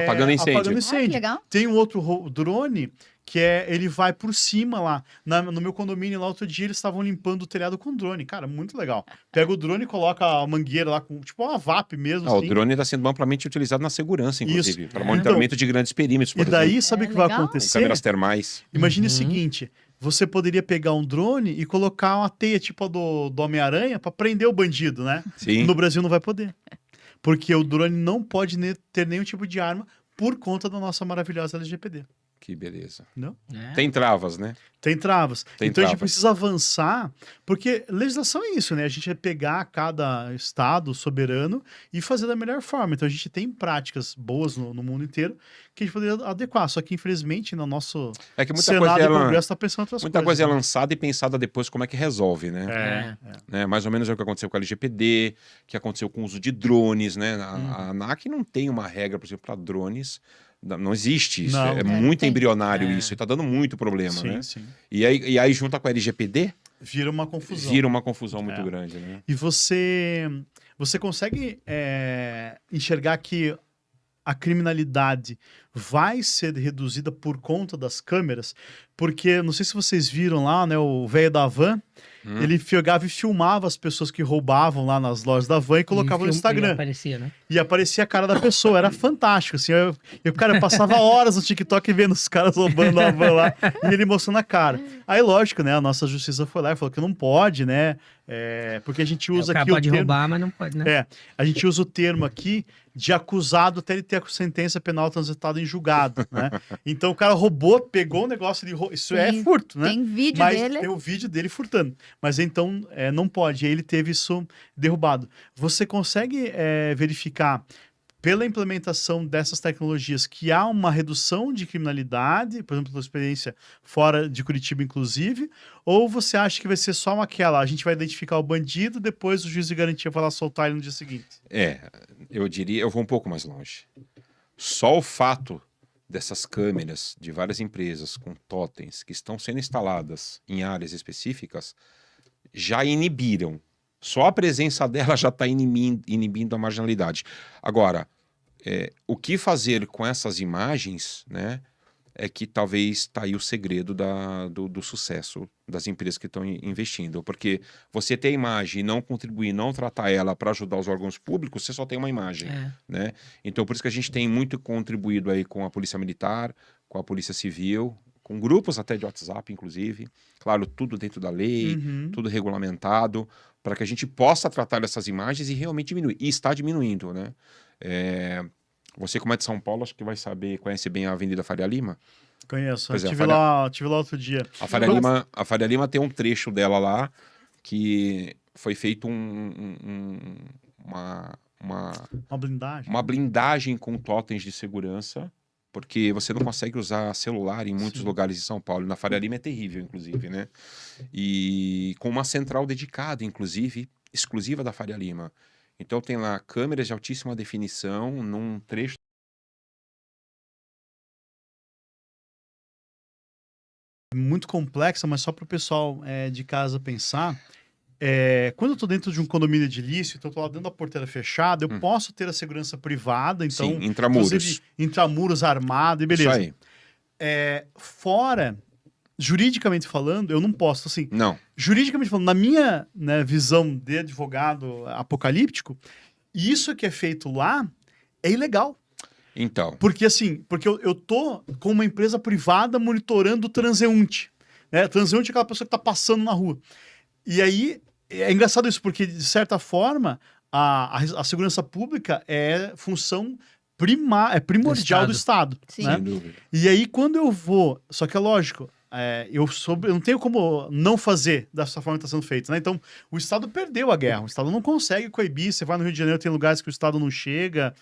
Apagando incêndio. Ah, que legal. Tem um outro drone que ele vai por cima lá. No meu condomínio lá, outro dia, eles estavam limpando o telhado com drone. Cara, muito legal. Pega o drone e coloca a mangueira lá, com tipo uma VAP mesmo. O assim. drone está sendo amplamente utilizado na segurança, inclusive, para É. monitoramento de grandes perímetros, por E daí, exemplo, sabe o É que vai legal. com acontecer? câmeras termais. Imagine o Uhum. seguinte: você poderia pegar um drone e colocar uma teia tipo a do Homem-Aranha para prender o bandido, né? Sim. No Brasil não vai poder. Porque o drone não pode ter nenhum tipo de arma por conta da nossa maravilhosa LGPD. Que beleza. Não? É. Tem travas, né? Tem travas. Tem Então a gente travas. precisa avançar, porque legislação é isso, né? A gente vai pegar cada estado soberano e fazer da melhor forma. Então a gente tem práticas boas no mundo inteiro que a gente poderia adequar. Só que, infelizmente, no nosso É que muita Senado coisa e é Congresso está pensando em outras muita coisas. coisa é né? lançada e pensada depois como é que resolve, né? Né? Mais ou menos é o que aconteceu com a LGPD, que aconteceu com o uso de drones, né? A ANAC não tem uma regra, por exemplo, para drones. Não existe isso. Não. É muito tem. embrionário É. isso. E tá dando muito problema, Sim, né? sim. E aí, junto com a LGPD, Vira uma confusão. vira uma confusão muito É. grande, né? E você consegue enxergar que a criminalidade vai ser reduzida por conta das câmeras? Porque, não sei se vocês viram lá, né, o velho da van, ele pegava e filmava as pessoas que roubavam lá nas lojas da van e colocava no E Instagram. aparecia, né? E aparecia a cara da pessoa, era fantástico, assim, eu passava horas no TikTok vendo os caras roubando a van lá, e ele mostrando a cara. Aí, lógico, né, a nossa justiça foi lá e falou que não pode, né, porque a gente usa O cara aqui pode termo... roubar, mas não pode, né? A gente usa o termo aqui de acusado até ele ter a sentença penal transitada em julgado, né? Então o cara roubou, pegou o negócio de isso é Sim, furto, né? Tem vídeo Mas dele. tem o vídeo dele furtando. Mas então não pode. Aí ele teve isso derrubado. Você consegue verificar pela implementação dessas tecnologias que há uma redução de criminalidade, por exemplo, pela experiência fora de Curitiba, inclusive, ou você acha que vai ser só aquela, a gente vai identificar o bandido, depois o juiz de garantia vai lá soltar ele no dia seguinte? Eu diria, eu vou um pouco mais longe. Só o fato dessas câmeras de várias empresas com totens que estão sendo instaladas em áreas específicas já inibiram. Só a presença dela já está inibindo a marginalidade. Agora, o que fazer com essas imagens, né, é que talvez está aí o segredo do sucesso das empresas que estão investindo. Porque você ter a imagem e não contribuir, não tratar ela para ajudar os órgãos públicos, você só tem uma imagem. Né? Então, por isso que a gente tem muito contribuído aí com a Polícia Militar, com a Polícia Civil, com grupos até de WhatsApp, inclusive. Claro, tudo dentro da lei, tudo regulamentado, para que a gente possa tratar essas imagens e realmente diminuir. E está diminuindo, né? Você, como é de São Paulo, acho que vai saber, conhece bem a Avenida Faria Lima? Conheço. Pois é, Tive lá outro dia. A Faria Lima tem um trecho dela lá que foi feito uma Uma blindagem. blindagem com totens de segurança porque você não consegue usar celular em muitos lugares de São Paulo. Na Faria Lima é terrível, inclusive, né? E com uma central dedicada, inclusive, exclusiva da Faria Lima. Então tem lá câmeras de altíssima definição num trecho muito complexa, mas só para o pessoal de casa pensar. Quando eu tô dentro de um condomínio edilício, então eu tô lá dentro da porteira fechada, eu posso ter a segurança privada, então... Sim, intramuros. Inclusive, intramuros, armado, e beleza. Isso aí. Fora, juridicamente falando, eu não posso, assim... Não. Juridicamente falando, na minha, né, visão de advogado apocalíptico, isso que é feito lá é ilegal. Então. Porque eu tô com uma empresa privada monitorando o transeunte. Né? Transeunte é aquela pessoa que tá passando na rua. E aí, é engraçado isso, porque, de certa forma, a segurança pública é função primordial do Estado. Sim. Né? Sem dúvida. E aí, quando eu vou... Só que é lógico, eu não tenho como não fazer dessa forma que está sendo feito. Né? Então, o Estado perdeu a guerra. O Estado não consegue coibir. Você vai no Rio de Janeiro, tem lugares que o Estado não chega.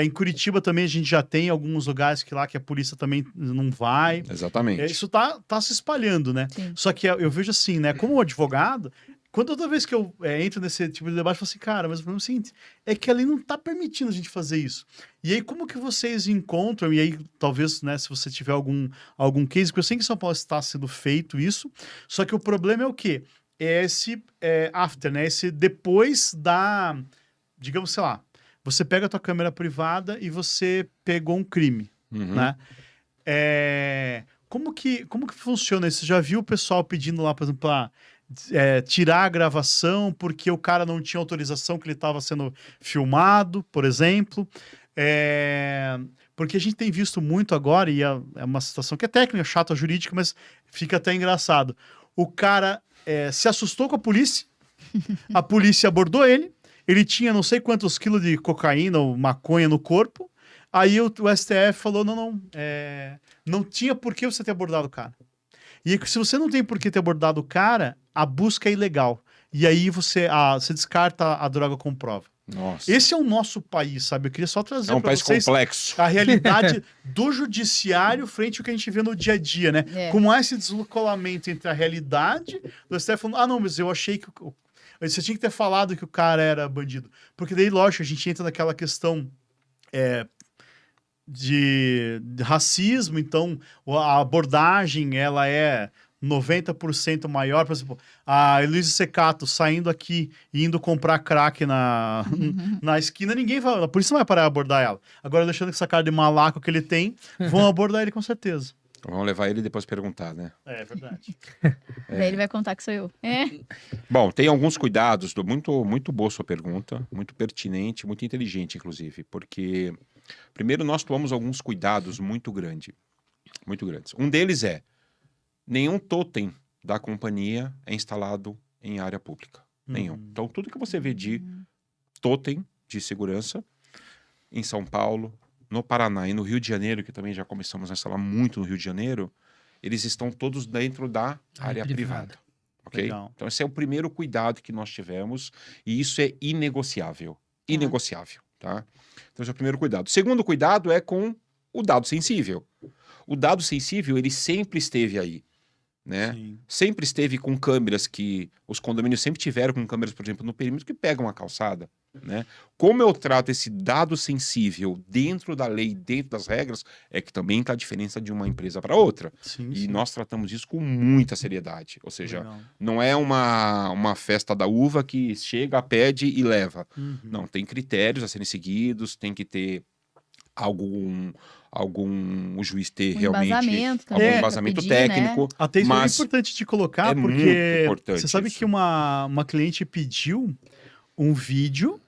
Em Curitiba também a gente já tem alguns lugares que a polícia também não vai. Exatamente. Isso tá se espalhando, né? Sim. Só que eu vejo assim, né? Como advogado, toda vez que eu entro nesse tipo de debate, eu falo assim, cara, mas o problema é o seguinte, é que a lei não tá permitindo a gente fazer isso. E aí, como que vocês encontram, e aí, talvez, né, se você tiver algum case, porque eu sei que em São Paulo está sendo feito isso, só que o problema é o quê? É esse after, né? Esse depois da, digamos, sei lá, você pega a tua câmera privada e você pegou um crime, né? Como que funciona isso? Você já viu o pessoal pedindo lá, por exemplo, tirar a gravação porque o cara não tinha autorização que ele estava sendo filmado, por exemplo? Porque a gente tem visto muito agora, e é uma situação que é técnica, chata, jurídica, mas fica até engraçado. O cara se assustou com a polícia abordou ele tinha não sei quantos quilos de cocaína ou maconha no corpo, aí o STF falou, não tinha por que você ter abordado o cara. E aí, se você não tem por que ter abordado o cara, a busca é ilegal. E aí você descarta a droga com prova. Nossa. Esse é o nosso país, sabe? Eu queria só trazer É um para país vocês complexo. a realidade do judiciário frente ao que a gente vê no dia a dia, né? Como há esse descolamento entre a realidade do STF falando, não, mas eu achei que... Você tinha que ter falado que o cara era bandido. Porque daí, lógico, a gente entra naquela questão de racismo, então a abordagem, ela é 90% maior. Por exemplo, a Elise Secato saindo aqui e indo comprar crack na esquina, a polícia não vai parar de abordar ela. Agora, deixando essa cara de malaco que ele tem, vão abordar ele com certeza. Vamos levar ele e depois perguntar, né? É verdade. Daí ele vai contar que sou eu. Bom, tem alguns cuidados, muito boa sua pergunta, muito pertinente, muito inteligente, inclusive, porque, primeiro, nós tomamos alguns cuidados muito grandes. Um deles nenhum totem da companhia é instalado em área pública. Nenhum. Então, tudo que você vê de totem de segurança em São Paulo, no Paraná e no Rio de Janeiro, que também já começamos a instalar muito no Rio de Janeiro, eles estão todos dentro da área privada. Ok? Legal. Então, esse é o primeiro cuidado que nós tivemos e isso é inegociável. Inegociável, tá? Então, esse é o primeiro cuidado. O segundo cuidado é com o dado sensível. O dado sensível, ele sempre esteve aí, né? Sim. Sempre esteve com câmeras que... Os condomínios sempre tiveram com câmeras, por exemplo, no perímetro que pegam a calçada, né? Como eu trato esse dado sensível dentro da lei, dentro das regras, é que também está a diferença de uma empresa para outra. E nós tratamos isso com muita seriedade. Ou seja, não é uma festa da uva que chega, pede e leva. Não, tem critérios a serem seguidos, tem que ter o juiz ter realmente algum embasamento técnico. Né? Até isso mas é importante de colocar, porque muito importante você sabe isso. que uma cliente pediu um vídeo,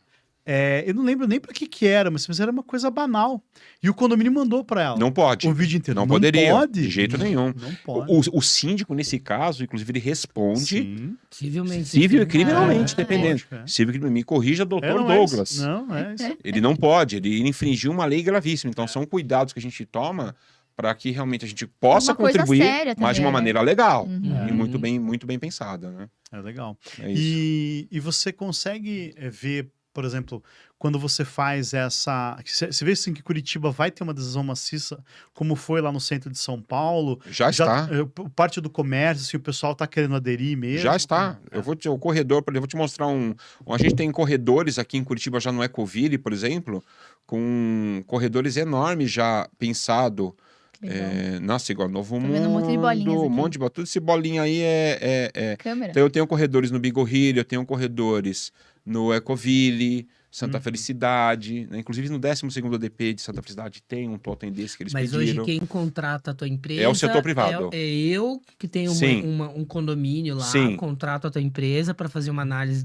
eu não lembro nem para que era, mas era uma coisa banal. E o condomínio mandou para ela. Não pode. O vídeo inteiro. Não poderia. Pode? De jeito nenhum. Não pode. O síndico, nesse caso, inclusive, ele responde Sim. Civilmente. civil e criminalmente, dependendo. lógico, Civil e criminalmente. Me corrija, doutor Não Douglas. Não, é isso. Ele não pode. Ele infringiu uma lei gravíssima. Então, são cuidados que a gente toma para que realmente a gente possa Uma coisa contribuir, séria mas de também, uma né? maneira legal. Uhum. E muito bem pensada, né? É legal. É isso. E você consegue ver por exemplo, quando você faz essa... Você vê assim que Curitiba vai ter uma adesão maciça, como foi lá no centro de São Paulo? Já está. Parte do comércio, assim, o pessoal tá querendo aderir mesmo? Já está. O corredor, eu vou te mostrar a gente tem corredores aqui em Curitiba, já no Ecoville, por exemplo, com corredores enormes já pensado. Nossa, igual Novo Mundo. vendo um monte de bolinhas aqui. Um monte de bolinhas. Tudo esse bolinha aí Câmera. Então eu tenho corredores no Beagle Hill, eu tenho corredores no Ecoville, Santa Felicidade, né? Inclusive no 12º ADP de Santa Felicidade tem um totem desse que eles Mas pediram. hoje quem contrata a tua empresa... É o setor privado. É eu que tenho um condomínio lá, Sim. contrato a tua empresa para fazer uma análise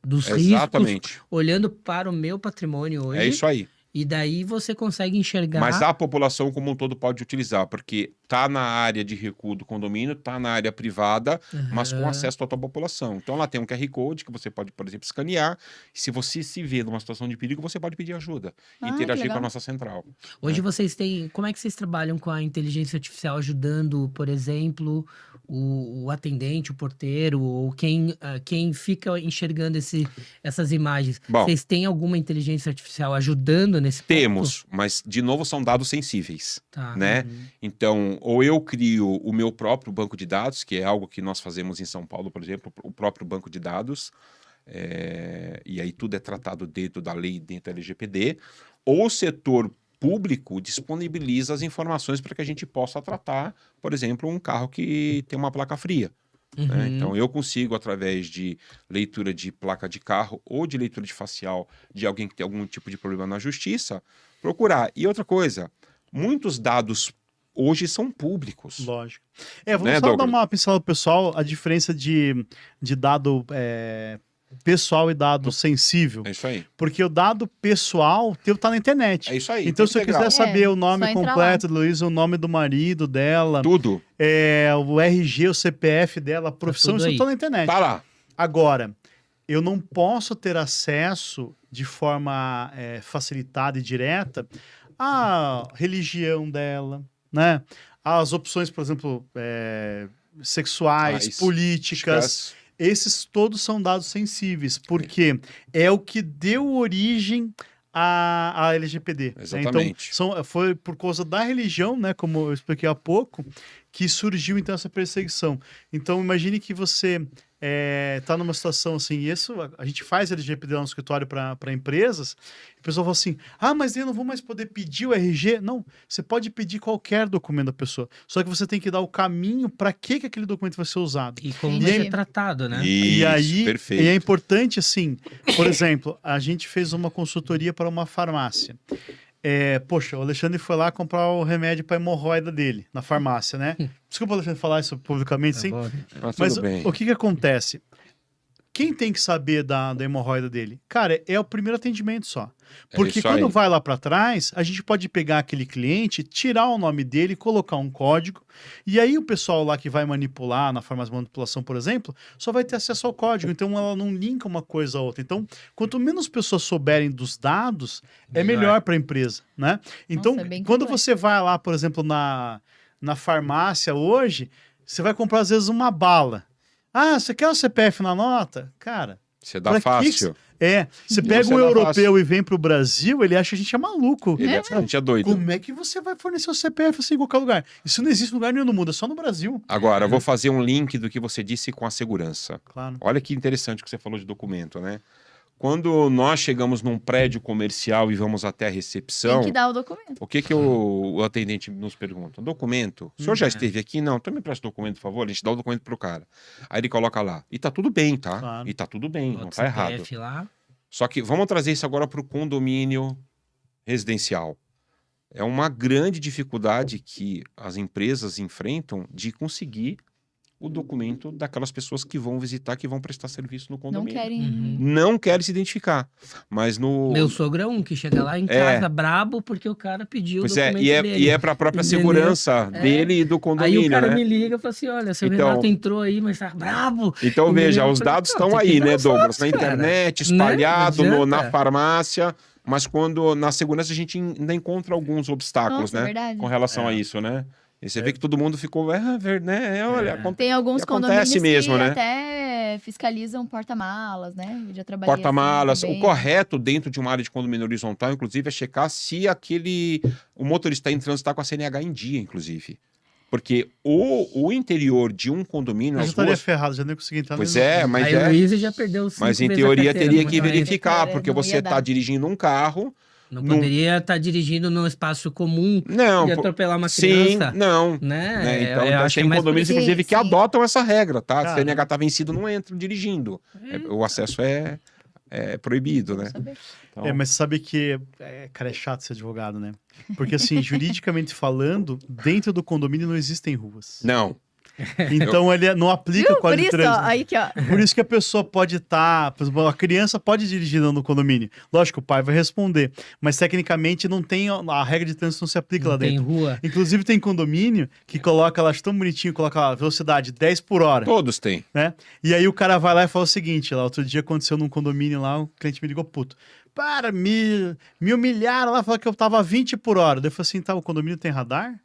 dos Exatamente. riscos, olhando para o meu patrimônio hoje. É isso aí. E daí você consegue enxergar... Mas a população como um todo pode utilizar, porque tá na área de recuo do condomínio, tá na área privada, mas com acesso à toda a população. Então lá tem um QR Code que você pode, por exemplo, escanear. Se você se vê numa situação de perigo, você pode pedir ajuda e interagir com a nossa central. Hoje vocês têm... Como é que vocês trabalham com a inteligência artificial ajudando, por exemplo, o atendente, o porteiro, ou quem fica enxergando essas imagens? Bom, vocês têm alguma inteligência artificial ajudando nesse ponto? Temos, mas de novo são dados sensíveis, Tá. né? Então, ou eu crio o meu próprio banco de dados, que é algo que nós fazemos em São Paulo, por exemplo, o próprio banco de dados, e aí tudo é tratado dentro da lei, dentro da LGPD, ou o setor público disponibiliza as informações para que a gente possa tratar, por exemplo, um carro que tem uma placa fria. Né? Então, eu consigo, através de leitura de placa de carro ou de leitura de facial de alguém que tem algum tipo de problema na justiça, procurar. E outra coisa, muitos dados hoje são públicos. Lógico. Vamos só dar uma pincelada pro pessoal, a diferença de dado pessoal e dado sensível. É isso aí. Porque o dado pessoal teu tá na internet. É isso aí. Então, se eu quiser saber o nome só entrar completo da Luísa, o nome do marido dela, Tudo. o RG, o CPF dela, a profissão, tudo isso aí. tá na internet. Tá lá. Agora, eu não posso ter acesso de forma facilitada e direta à religião dela, né? Às opções, por exemplo, sexuais, políticas. Esses todos são dados sensíveis, porque é o que deu origem à LGPD. Exatamente. Né? Então, foi por causa da religião, né, como eu expliquei há pouco, que surgiu então essa perseguição. Então, imagine que você tá numa situação assim, e isso a gente faz LGPD lá no escritório para empresas, e o pessoal fala assim, mas eu não vou mais poder pedir o RG. Não, você pode pedir qualquer documento da pessoa, só que você tem que dar o caminho para que aquele documento vai ser usado. E como vai ser tratado, né? E aí, perfeito. e é importante assim, por exemplo, a gente fez uma consultoria para uma farmácia. Poxa, o Alexandre foi lá comprar o remédio para hemorroida dele, na farmácia, né? Desculpa, Alexandre, falar isso publicamente, sim. Mas o que acontece? Quem tem que saber da hemorroida dele? Cara, é o primeiro atendimento só. Porque quando vai lá para trás, a gente pode pegar aquele cliente, tirar o nome dele, colocar um código, e aí o pessoal lá que vai manipular, na farmácia de manipulação, por exemplo, só vai ter acesso ao código, então ela não linka uma coisa a outra. Então, quanto menos pessoas souberem dos dados, é melhor para a empresa, né? Então, quando você vai lá, por exemplo, na farmácia hoje, você vai comprar às vezes uma bala. Você quer o CPF na nota? Cara... Você dá fácil. Você pega um europeu e vem pro Brasil, ele acha que a gente é maluco. A gente é doido. Como é que você vai fornecer o CPF assim em qualquer lugar? Isso não existe em lugar nenhum do mundo, é só no Brasil. Agora, eu vou fazer um link do que você disse com a segurança. Claro. Olha que interessante que você falou de documento, né? Quando nós chegamos num prédio comercial e vamos até a recepção... Tem que dar o documento. O que o atendente nos pergunta? Documento? O senhor já esteve aqui? Não. Então me presta o documento, por favor. A gente dá o documento pro cara. Aí ele coloca lá. E tá tudo bem, tá? Claro. E tá tudo bem, não tá errado. Lá. Só que vamos trazer isso agora pro condomínio residencial. É uma grande dificuldade que as empresas enfrentam de conseguir o documento daquelas pessoas que vão visitar, que vão prestar serviço no condomínio. Não querem se identificar. Mas no... Meu sogro é um que chega lá em casa brabo porque o cara pediu o documento dele. E é para a própria segurança dele e do condomínio, aí o cara né? me liga e fala assim, olha, seu Renato entrou aí, mas tá brabo. Então veja, os dados estão aí, né, Douglas? Na internet, espalhado na farmácia... Mas quando na segurança a gente ainda encontra alguns obstáculos, né? Verdade. Com relação a isso, né? E você vê que todo mundo ficou, né? Olha, Tem alguns acontece condomínios mesmo, que né? até fiscalizam porta-malas, né? Eu já trabalhei Porta-malas. assim O também. correto dentro de uma área de condomínio horizontal, inclusive, é checar se o motorista em trânsito está com a CNH em dia, inclusive. Porque o interior de um condomínio, Eu já as estaria ruas... ferrado, já nem consegui entrar Pois nem no- é, mas Aí o Luiz já perdeu 5 Mas em vezes a teoria carteira, teria não que vai- verificar, Carteira, porque não você ia está dar. dirigindo um carro. Não Num- poderia estar dirigindo num espaço comum Não, e atropelar uma criança. sim, não. Né? Né? Então, Eu acho que é tem mais condomínios, por- inclusive, Sim, que sim. adotam essa regra, tá? Se Cara, o CNH está vencido, não entra dirigindo. O acesso é proibido, né? Saber. Então, É, mas sabe que, cara, é chato ser advogado, né? Porque, assim, juridicamente falando, dentro do condomínio não existem ruas. Não. Então, ele não aplica o Viu? Por Código de isso, ó, Trânsito. aí que ó. Por isso que a pessoa pode estar... por exemplo, a criança pode dirigir no condomínio. Lógico, o pai vai responder. Mas, tecnicamente, não tem... A regra de trânsito não se aplica lá não tem dentro. rua. Inclusive, tem condomínio que coloca, lá, acho tão bonitinho, coloca a velocidade 10 por hora. Todos têm. Né? E aí o cara vai lá e fala o seguinte, lá, outro dia aconteceu num condomínio lá, o cliente me ligou, puto, me humilharam lá, falaram que eu tava a 20 por hora. Daí eu falei assim, tá, o condomínio tem radar?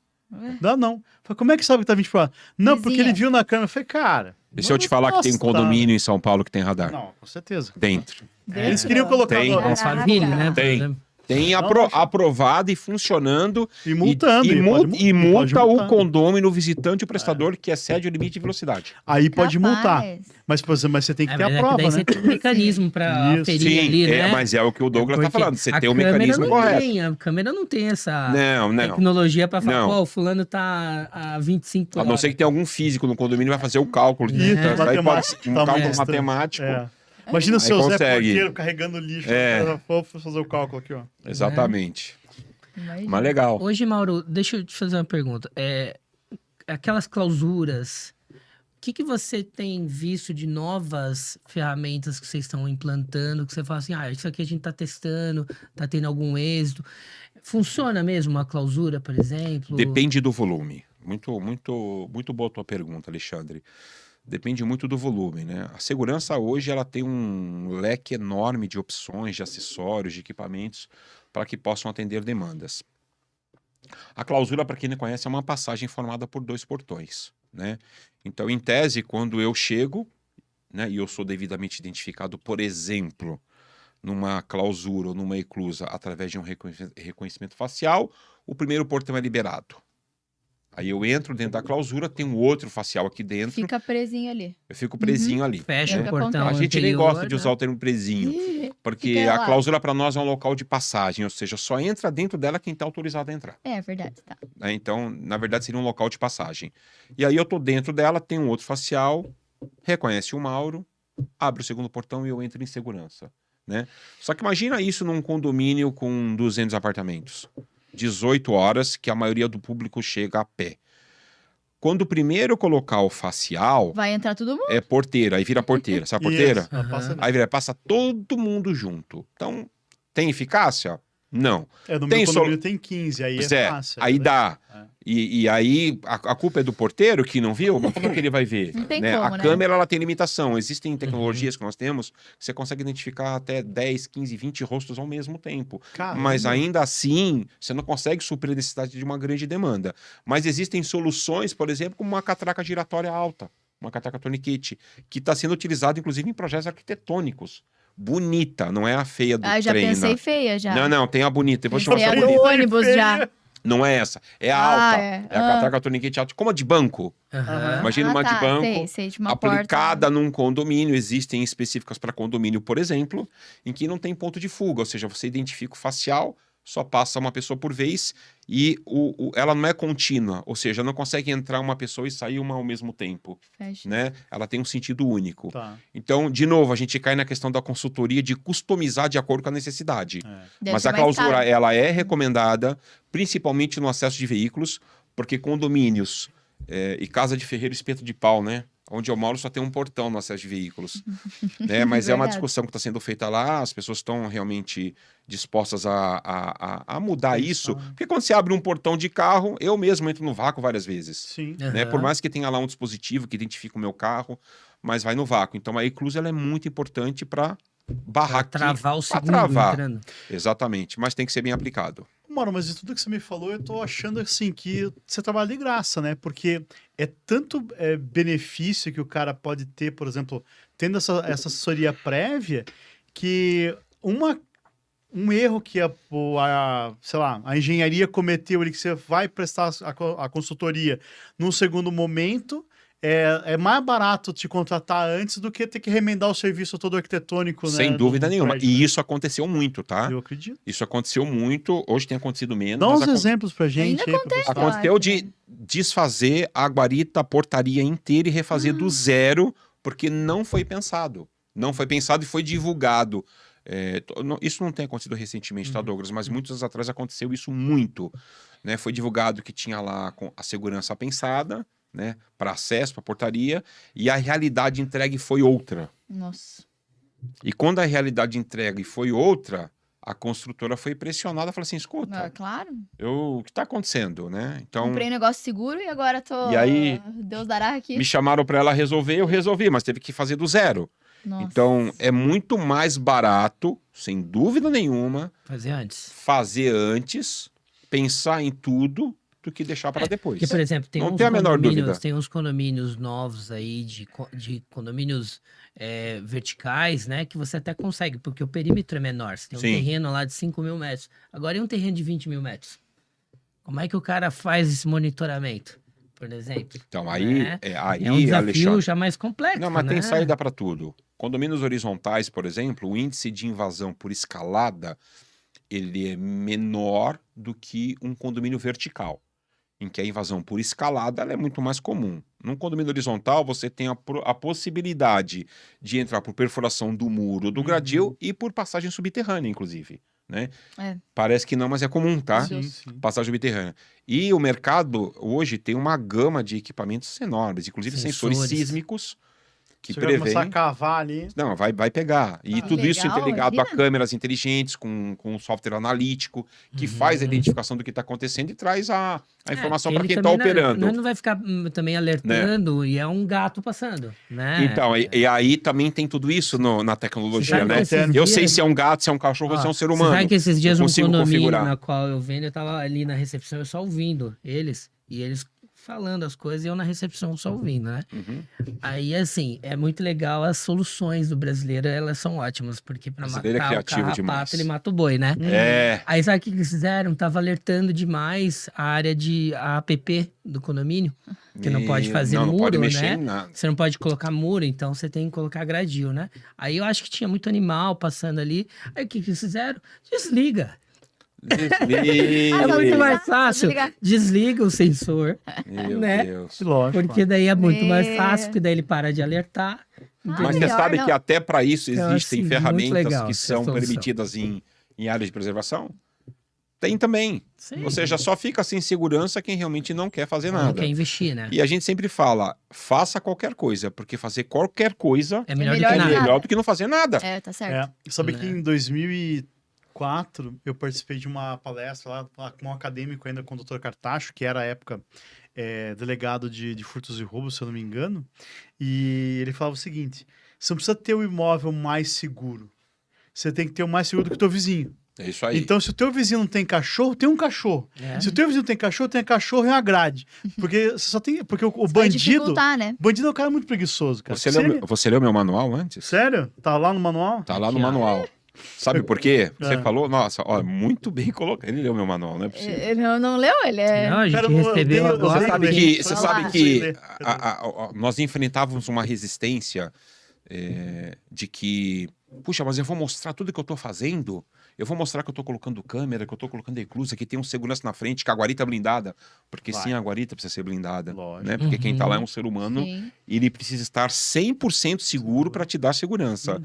Dá não. Falei, como é que sabe que tá 20 por hora? Não, porque Vizinha. ele viu na câmera. Eu falei, cara... E se eu te falar que tem nossa, condomínio em São Paulo que tem radar? Não, com certeza. Dentro. Eles queriam colocar... Tem. no- É família, né? por Tem. exemplo. Tem Não, aprovado e funcionando. E multando. E pode multa o multar. condômino, o visitante e o prestador que excede o limite de velocidade. Aí pode multar. Capaz. Mas, por exemplo, mas você tem que ter mas a é prova, daí né? você tem um mecanismo pra Isso. aferir Sim, ali, né? mas é o que o Douglas tá Porque falando. Você a tem o câmera mecanismo não correto. tem, a câmera não tem essa Não, não. tecnologia pra falar, Não. pô, o fulano tá a 25 por A hora. não ser que tenha algum físico no condomínio vai fazer o cálculo. Isso, Então, isso daí pode matemática, ser um tá cálculo mostrando. matemático. É. Imagina o Aí seu Zé consegue. Porteiro carregando lixo. É. Vou fazer o cálculo aqui, ó. Exatamente. Imagina. Mas legal. Hoje, Mauro, deixa eu te fazer uma pergunta. Aquelas clausuras, o que você tem visto de novas ferramentas que vocês estão implantando, que você fala assim, isso aqui a gente tá testando, tá tendo algum êxito. Funciona mesmo uma clausura, por exemplo? Depende do volume. Muito, muito, muito boa a tua pergunta, Alexandre. Depende muito do volume, né? A segurança hoje ela tem um leque enorme de opções, de acessórios, de equipamentos para que possam atender demandas. A clausura, para quem não conhece, é uma passagem formada por 2 portões, né? Então, em tese, quando eu chego, né, e eu sou devidamente identificado, por exemplo, numa clausura ou numa eclusa através de um reconhecimento facial, o primeiro portão é liberado. Aí eu entro dentro da clausura, tem um outro facial aqui dentro, Fica presinho ali. eu fico presinho ali. Fecha É o o que portão A gente nem anterior, gosta de né? usar o termo presinho, porque Fica a lá. clausura para nós é um local de passagem, ou seja, só entra dentro dela quem está autorizado a entrar. É verdade, tá. Né? Então, na verdade, seria um local de passagem. E aí eu tô dentro dela, tem um outro facial, reconhece o Mauro, abre o segundo portão e eu entro em segurança, né? Só que imagina isso num condomínio com 200 apartamentos. 18 horas, que a maioria do público chega a pé. Quando o primeiro colocar o facial, Vai entrar todo mundo. é porteira, aí vira porteira. Sabe a porteira? Isso, ela passa ali. Aí passa todo mundo junto. Então, tem eficácia? Não. No tem meu condomínio tem 15, aí Pois é fácil. aí dá. É. E aí a culpa é do porteiro que não viu? Mas como é que ele vai ver? Não tem Né? como, A né? câmera ela tem limitação. Existem tecnologias que nós temos que você consegue identificar até 10, 15, 20 rostos ao mesmo tempo. Caramba. Mas ainda assim, você não consegue suprir a necessidade de uma grande demanda. Mas existem soluções, por exemplo, como uma catraca giratória alta, uma catraca tourniquet, que está sendo utilizada inclusive em projetos arquitetônicos. Bonita, não é a feia do Já trem. pensei né? feia já. Não, tem a bonita. Depois eu Pensei te a mostro a do bonita. ônibus já. Não é essa, é a alta. é. É a catraca tourniquet alta, como a de banco. Aham. Imagina uma de banco Sei, de uma aplicada porta. num condomínio. Existem específicas para condomínio, por exemplo, em que não tem ponto de fuga, ou seja, você identifica o facial, só passa uma pessoa por vez e ela não é contínua, ou seja, não consegue entrar uma pessoa e sair uma ao mesmo tempo, Fecha. né? Ela tem um sentido único. Tá. Então, de novo, a gente cai na questão da consultoria de customizar de acordo com a necessidade. Deve Mas ser a mais clausura, caro. ela é recomendada, principalmente no acesso de veículos, porque condomínios e casa de ferreiro espeto de pau, né? Onde eu moro só tem um portão no acesso de veículos. Né? Mas é uma Verdade. discussão que está sendo feita lá, as pessoas estão realmente dispostas a mudar isso. Porque quando você abre um portão de carro, eu mesmo entro no vácuo várias vezes. Sim. Né? Aham. Por mais que tenha lá um dispositivo que identifica o meu carro, mas vai no vácuo. Então a eclusa ela é muito importante para barrar Pra travar o pra segundo travar. entrando. Exatamente, mas tem que ser bem aplicado. Mano, mas de tudo que você me falou, eu tô achando assim que você trabalha de graça, né? Porque é tanto benefício que o cara pode ter, por exemplo, tendo essa assessoria prévia, que um erro que sei lá, a engenharia cometeu ali, que você vai prestar a consultoria num segundo momento, é mais barato te contratar antes do que ter que remendar o serviço todo arquitetônico, né? Sem dúvida do nenhuma. prédio, E né? isso aconteceu muito, tá? Eu acredito. Isso aconteceu muito. Hoje tem acontecido menos. Dá mas uns exemplos pra gente. Ainda aí, pro acontece, pessoal. Aconteceu Eu acho, de né? desfazer a guarita, a portaria inteira e refazer do zero, porque não foi pensado. Não foi pensado e foi divulgado. Isso não tem acontecido recentemente, tá, Douglas? Mas muitos anos atrás aconteceu isso muito. Né? Foi divulgado que tinha lá a segurança pensada, né, para acesso, para portaria, e a realidade entregue foi outra. Nossa. E quando a realidade entregue foi outra, a construtora foi pressionada, falou assim, escuta, Claro. o que está acontecendo, né? Então, Comprei um negócio seguro e agora tô... E aí, Deus dará aqui. me chamaram para ela resolver, eu resolvi, mas teve que fazer do zero. Nossa. Então, é muito mais barato, sem dúvida nenhuma, Fazer antes. pensar em tudo, do que deixar para depois. Porque, por exemplo, tem Não uns tem a menor dúvida. condomínios, tem uns condomínios novos aí, de condomínios verticais, né? Que você até consegue, porque o perímetro é menor. Você tem um Sim. terreno lá de 5 mil metros. Agora, e um terreno de 20 mil metros? Como é que o cara faz esse monitoramento, por exemplo? Então, aí, Né? aí É um desafio Alexandre... já mais complexo, Não, mas né? tem saída para tudo. Condomínios horizontais, por exemplo, o índice de invasão por escalada, ele é menor do que um condomínio vertical, em que a invasão por escalada ela é muito mais comum. Num condomínio horizontal, você tem a possibilidade de entrar por perfuração do muro, do gradil e por passagem subterrânea, inclusive. Né? Parece que não, mas é comum, tá? Sim, sim. Passagem subterrânea. E o mercado hoje tem uma gama de equipamentos enormes, inclusive sensores sísmicos, que Você vai começar a prevêem... cavar ali. Não, vai pegar. E Ah, tudo isso legal, interligado a imagina. câmeras inteligentes, com um software analítico, que faz a identificação do que está acontecendo e traz a informação para ele quem está também operando. Não vai ficar também alertando e é um gato passando, né? Então, e aí também tem tudo isso na tecnologia, Sabe né? que esses Eu sei dias- se é um gato, se é um cachorro, ou se é um ser humano. Você sabe que esses dias Eu um consigo condomínio configurar. na qual eu vendo, eu tava ali na recepção, eu só ouvindo eles, e eles falando as coisas e eu na recepção só ouvindo, né? Uhum. Aí, assim, é muito legal, as soluções do brasileiro, elas são ótimas, porque pra Brasileiro é matar o criativo carrapato, demais. ele mata o boi, né? É. Aí sabe o que eles fizeram? Tava alertando demais a área de APP do condomínio, que não pode fazer não muro, pode mexer né? em nada. Você não pode colocar muro, então você tem que colocar gradil, né? Aí eu acho que tinha muito animal passando ali. Aí o que eles fizeram? Desliga. É muito mais fácil. Desligar. Desliga o sensor, Meu né? Deus. Lógico. porque daí é muito mais É. fácil, porque daí ele para de alertar. Mas entendeu? você melhor sabe não. que até para isso Então, existem assim, ferramentas muito legal que essa são solução. permitidas em áreas de preservação? Tem também. Sim. Ou seja, só fica sem segurança quem realmente não quer fazer Não nada. quer investir, né? E a gente sempre fala, faça qualquer coisa, porque fazer qualquer coisa É melhor, melhor do que é nada. melhor do que não fazer nada. É, tá certo. Sabe Né? que em 2004 eu participei de uma palestra lá com um acadêmico ainda, com o Dr. Cartacho, que era à época delegado de furtos e roubos, se eu não me engano. E ele falava o seguinte: você não precisa ter o imóvel mais seguro. Você tem que ter o mais seguro do que o teu vizinho. É isso aí. Então, se o teu vizinho não tem cachorro, tem um cachorro. É. Se o teu vizinho tem cachorro e uma grade. Porque você só tem. Porque o Vai bandido. dificultar, né? Bandido é um cara muito preguiçoso, cara. Você leu meu manual antes? Sério? Tá lá no manual? Tá lá no Aqui, ó. manual. Sabe por quê? Você É. falou, nossa, ó, muito bem colocado. Ele leu meu manual, não é possível. Ele não leu, ele é... Não, a gente Cara, eu recebeu odeio- agora. Você sabe Olha que, lá. você Olha sabe lá. que Cadê? nós enfrentávamos uma resistência de que, puxa, mas eu vou mostrar tudo que eu tô fazendo, eu vou mostrar que eu tô colocando câmera, que eu tô colocando eclusa, que tem um segurança na frente, que a guarita é blindada, porque Vai. sim, a guarita precisa ser blindada, Lógico. né? Porque quem tá lá é um ser humano Sim. e ele precisa estar 100% seguro para te dar segurança.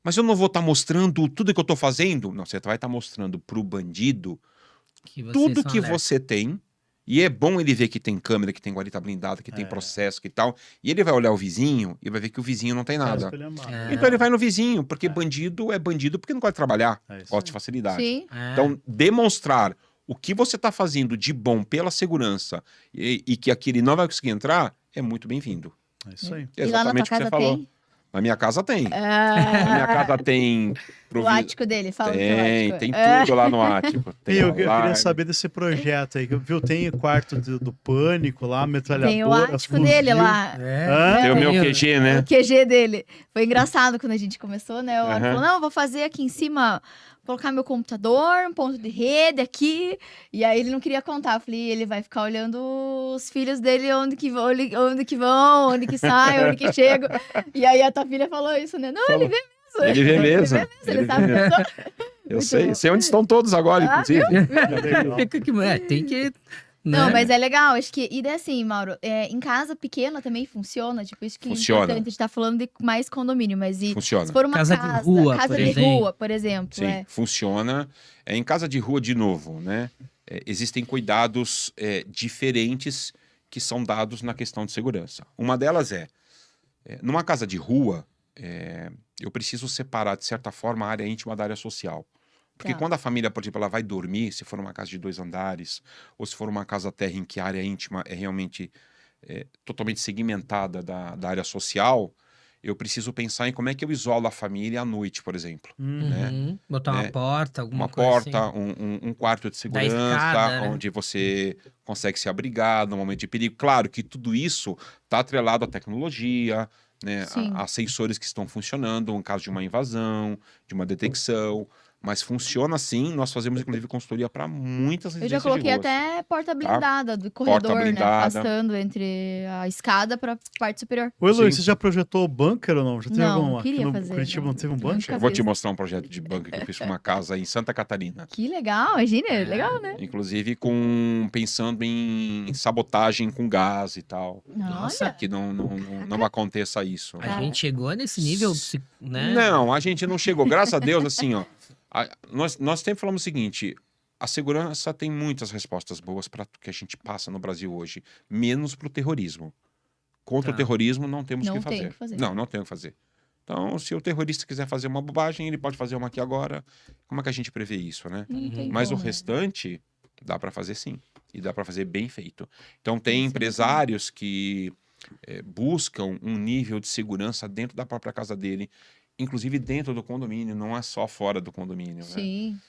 Mas eu não vou estar mostrando tudo que eu tô fazendo? Não, você vai estar mostrando pro bandido Que vocês tudo são que alerta. você tem, e é bom ele ver que tem câmera, que tem guarita blindada, que tem É. processo, que tal, e ele vai olhar o vizinho e vai ver que o vizinho não tem nada. É. Então ele vai no vizinho, porque bandido é bandido porque não gosta de trabalhar, É isso gosta de aí. facilidade. Sim. É. Então, demonstrar o que você está fazendo de bom pela segurança e que aquele não vai conseguir entrar, é muito bem-vindo. É isso aí. E lá na tua Exatamente o que casa você falou. tem? Na minha casa tem. Ah, Na minha casa tem... o ático dele, fala do Tem, ático. tem tudo lá no ático. Tem Eu queria alarme. saber desse projeto aí, que viu, tem o quarto do Pânico lá, metralhadora, Tem o ático dele fuzil. lá. Hã? Tem o meu Tem- QG, né? O QG dele. Foi engraçado quando a gente começou, né? O Aaron Aham. falou, não, eu vou fazer aqui em cima, colocar meu computador, um ponto de rede aqui. E aí ele não queria contar. Eu falei, ele vai ficar olhando os filhos dele, onde que vão, onde que saem, onde que chegam. E aí a tua filha falou isso, né? Não, ele vê mesmo. Ele vê mesmo. Ele sabe mesmo. mesmo. Eu Muito sei, bom. sei onde estão todos agora, Ah, inclusive. Fica que, tem que... Não, né? mas é legal, acho que. E daí assim, Mauro, em casa pequena também funciona. Tipo, isso que é Funciona. importante. A gente tá falando de mais condomínio, mas Funciona. se for uma Casa casa, de rua, casa por de exemplo. rua, por exemplo. Sim, funciona. Em casa de rua, de novo, né? Existem cuidados diferentes que são dados na questão de segurança. Uma delas numa casa de rua, eu preciso separar, de certa forma, a área íntima da área social. Porque Tá. quando a família, por exemplo, ela vai dormir, se for uma casa de 2 andares, ou se for uma casa térrea em que a área íntima é realmente totalmente segmentada da área social, eu preciso pensar em como é que eu isolo a família à noite, por exemplo. Né? Uhum. Botar uma Né? porta, alguma Uma coisa porta, assim. um quarto de segurança, escada, né? onde você consegue se abrigar no momento de perigo. Claro que tudo isso está atrelado à tecnologia, né? Sim. A sensores que estão funcionando em caso de uma invasão, de uma detecção. Mas funciona assim. Nós fazemos, inclusive, consultoria para muitas Eu residências já coloquei de ruas. até porta blindada do corredor, blindada. né? Passando entre a escada pra parte superior. Oi, Luiz, Sim. você já projetou bunker ou não? Já teve Não, algum? queria Aqui no fazer, Curitiba não teve um nunca bunker? Eu vou te fiz. mostrar um projeto de bunker que eu fiz com uma casa em Santa Catarina. Que legal, imagina, legal, né? Inclusive pensando em sabotagem com gás e tal. Nossa. Olha, Que não aconteça isso. A gente chegou nesse nível, né? Não, a gente não chegou. Graças a Deus, assim, ó. Nós sempre falamos o seguinte: a segurança tem muitas respostas boas para o que a gente passa no Brasil hoje, menos para o terrorismo. Contra Tá. o terrorismo não temos o Não que tem fazer. o que fazer. Não tem o que fazer. Então, se o terrorista quiser fazer uma bobagem, ele pode fazer uma aqui agora. Como é que a gente prevê isso, né? não tem Mas o como, né? restante dá para fazer sim. E dá para fazer bem feito. Então, tem Isso é empresários que buscam um nível de segurança dentro da própria casa dele, inclusive dentro do condomínio, não é só fora do condomínio. Né? Sim.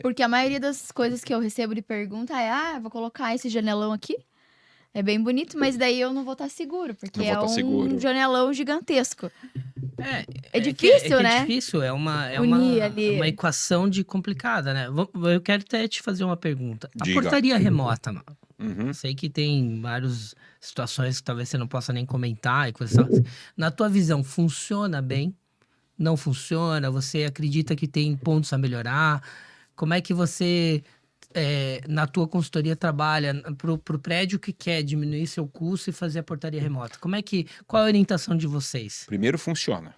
Porque a maioria das coisas que eu recebo de pergunta vou colocar esse janelão aqui. É bem bonito, mas daí eu não vou estar seguro, porque Não vou é tá um seguro. janelão gigantesco. É difícil, que né? É difícil, é Unir ali. uma equação complicada, né? Eu quero até te fazer uma pergunta. A Diga. portaria remota, mano. Uhum. Sei que tem várias situações que talvez você não possa nem comentar e coisas assim. Na tua visão, funciona bem? Não funciona? Você acredita que tem pontos a Como é que você, na tua consultoria, trabalha pro prédio que quer diminuir seu custo e fazer a portaria remota? Qual é a orientação de vocês? Primeiro, funciona.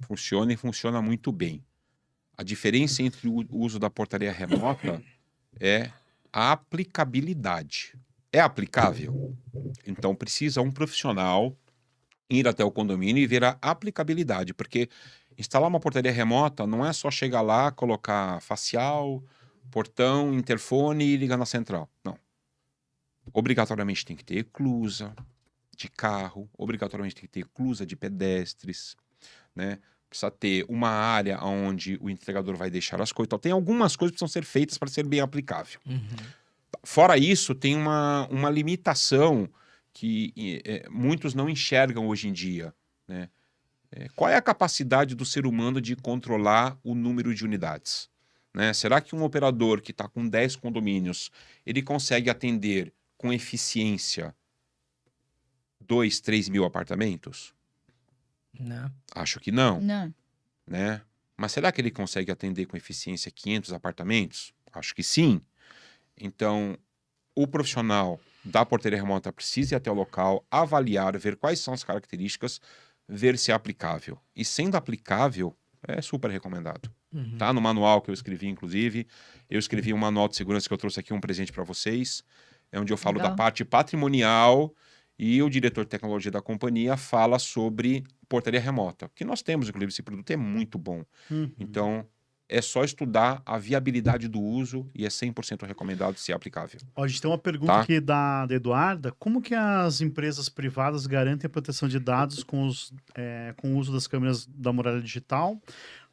Funciona e funciona muito bem. A diferença entre o uso da portaria remota é a aplicabilidade. É aplicável? Então, precisa um profissional ir até o condomínio e ver a aplicabilidade, porque instalar uma portaria remota não é só chegar lá, colocar facial, portão, interfone e ligar na central. Não. Obrigatoriamente tem que ter eclusa de carro, obrigatoriamente tem que ter eclusa de pedestres, né? Precisa ter uma área onde o entregador vai deixar as coisas. Então, tem algumas coisas que precisam ser feitas para ser bem aplicável. Fora isso, tem uma limitação que muitos não enxergam hoje em dia, né? Qual é a capacidade do ser humano de controlar o número de unidades? Né? Será que um operador que está com 10 condomínios, ele consegue atender com eficiência 2, 3 mil apartamentos? Não. Acho que não, Não. né? Mas será que ele consegue atender com eficiência 500 apartamentos? Acho que sim. Então, o profissional da portaria remota precisa ir até o local, avaliar, ver quais são as características, ver se é aplicável. E sendo aplicável, é super recomendado. Tá? No manual que eu escrevi, inclusive, eu escrevi um manual de segurança que eu trouxe aqui, um presente para vocês, onde eu falo Legal. da parte patrimonial e o diretor de tecnologia da companhia fala sobre portaria remota. Que nós temos, inclusive, esse produto é muito bom. Então, é só estudar a viabilidade do uso e é 100% recomendado se aplicável. Ó, a gente tem uma pergunta Tá. aqui da Eduarda. Como que as empresas privadas garantem a proteção de dados com o uso das câmeras da muralha digital?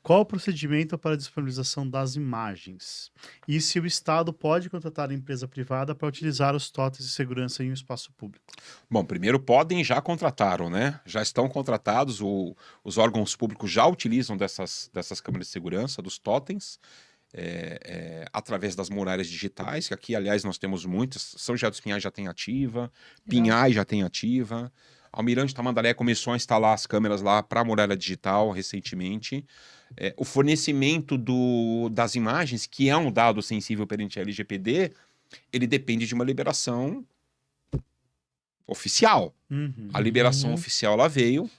Qual o procedimento para a disponibilização das imagens? E se o Estado pode contratar a empresa privada para utilizar os totens de segurança em um espaço público? Bom, primeiro podem, já contrataram, né? Já estão contratados, os órgãos públicos já utilizam dessas câmeras de segurança, dos totens, através das muralhas digitais, que aqui, aliás, nós temos muitas. São José dos Pinhais já tem ativa, Pinhais já tem ativa. Almirante Tamandaré começou a instalar as câmeras lá para a muralha digital recentemente. O fornecimento das imagens, que é um dado sensível perante a LGPD, ele depende de uma liberação oficial. Uhum. A liberação oficial ela veio,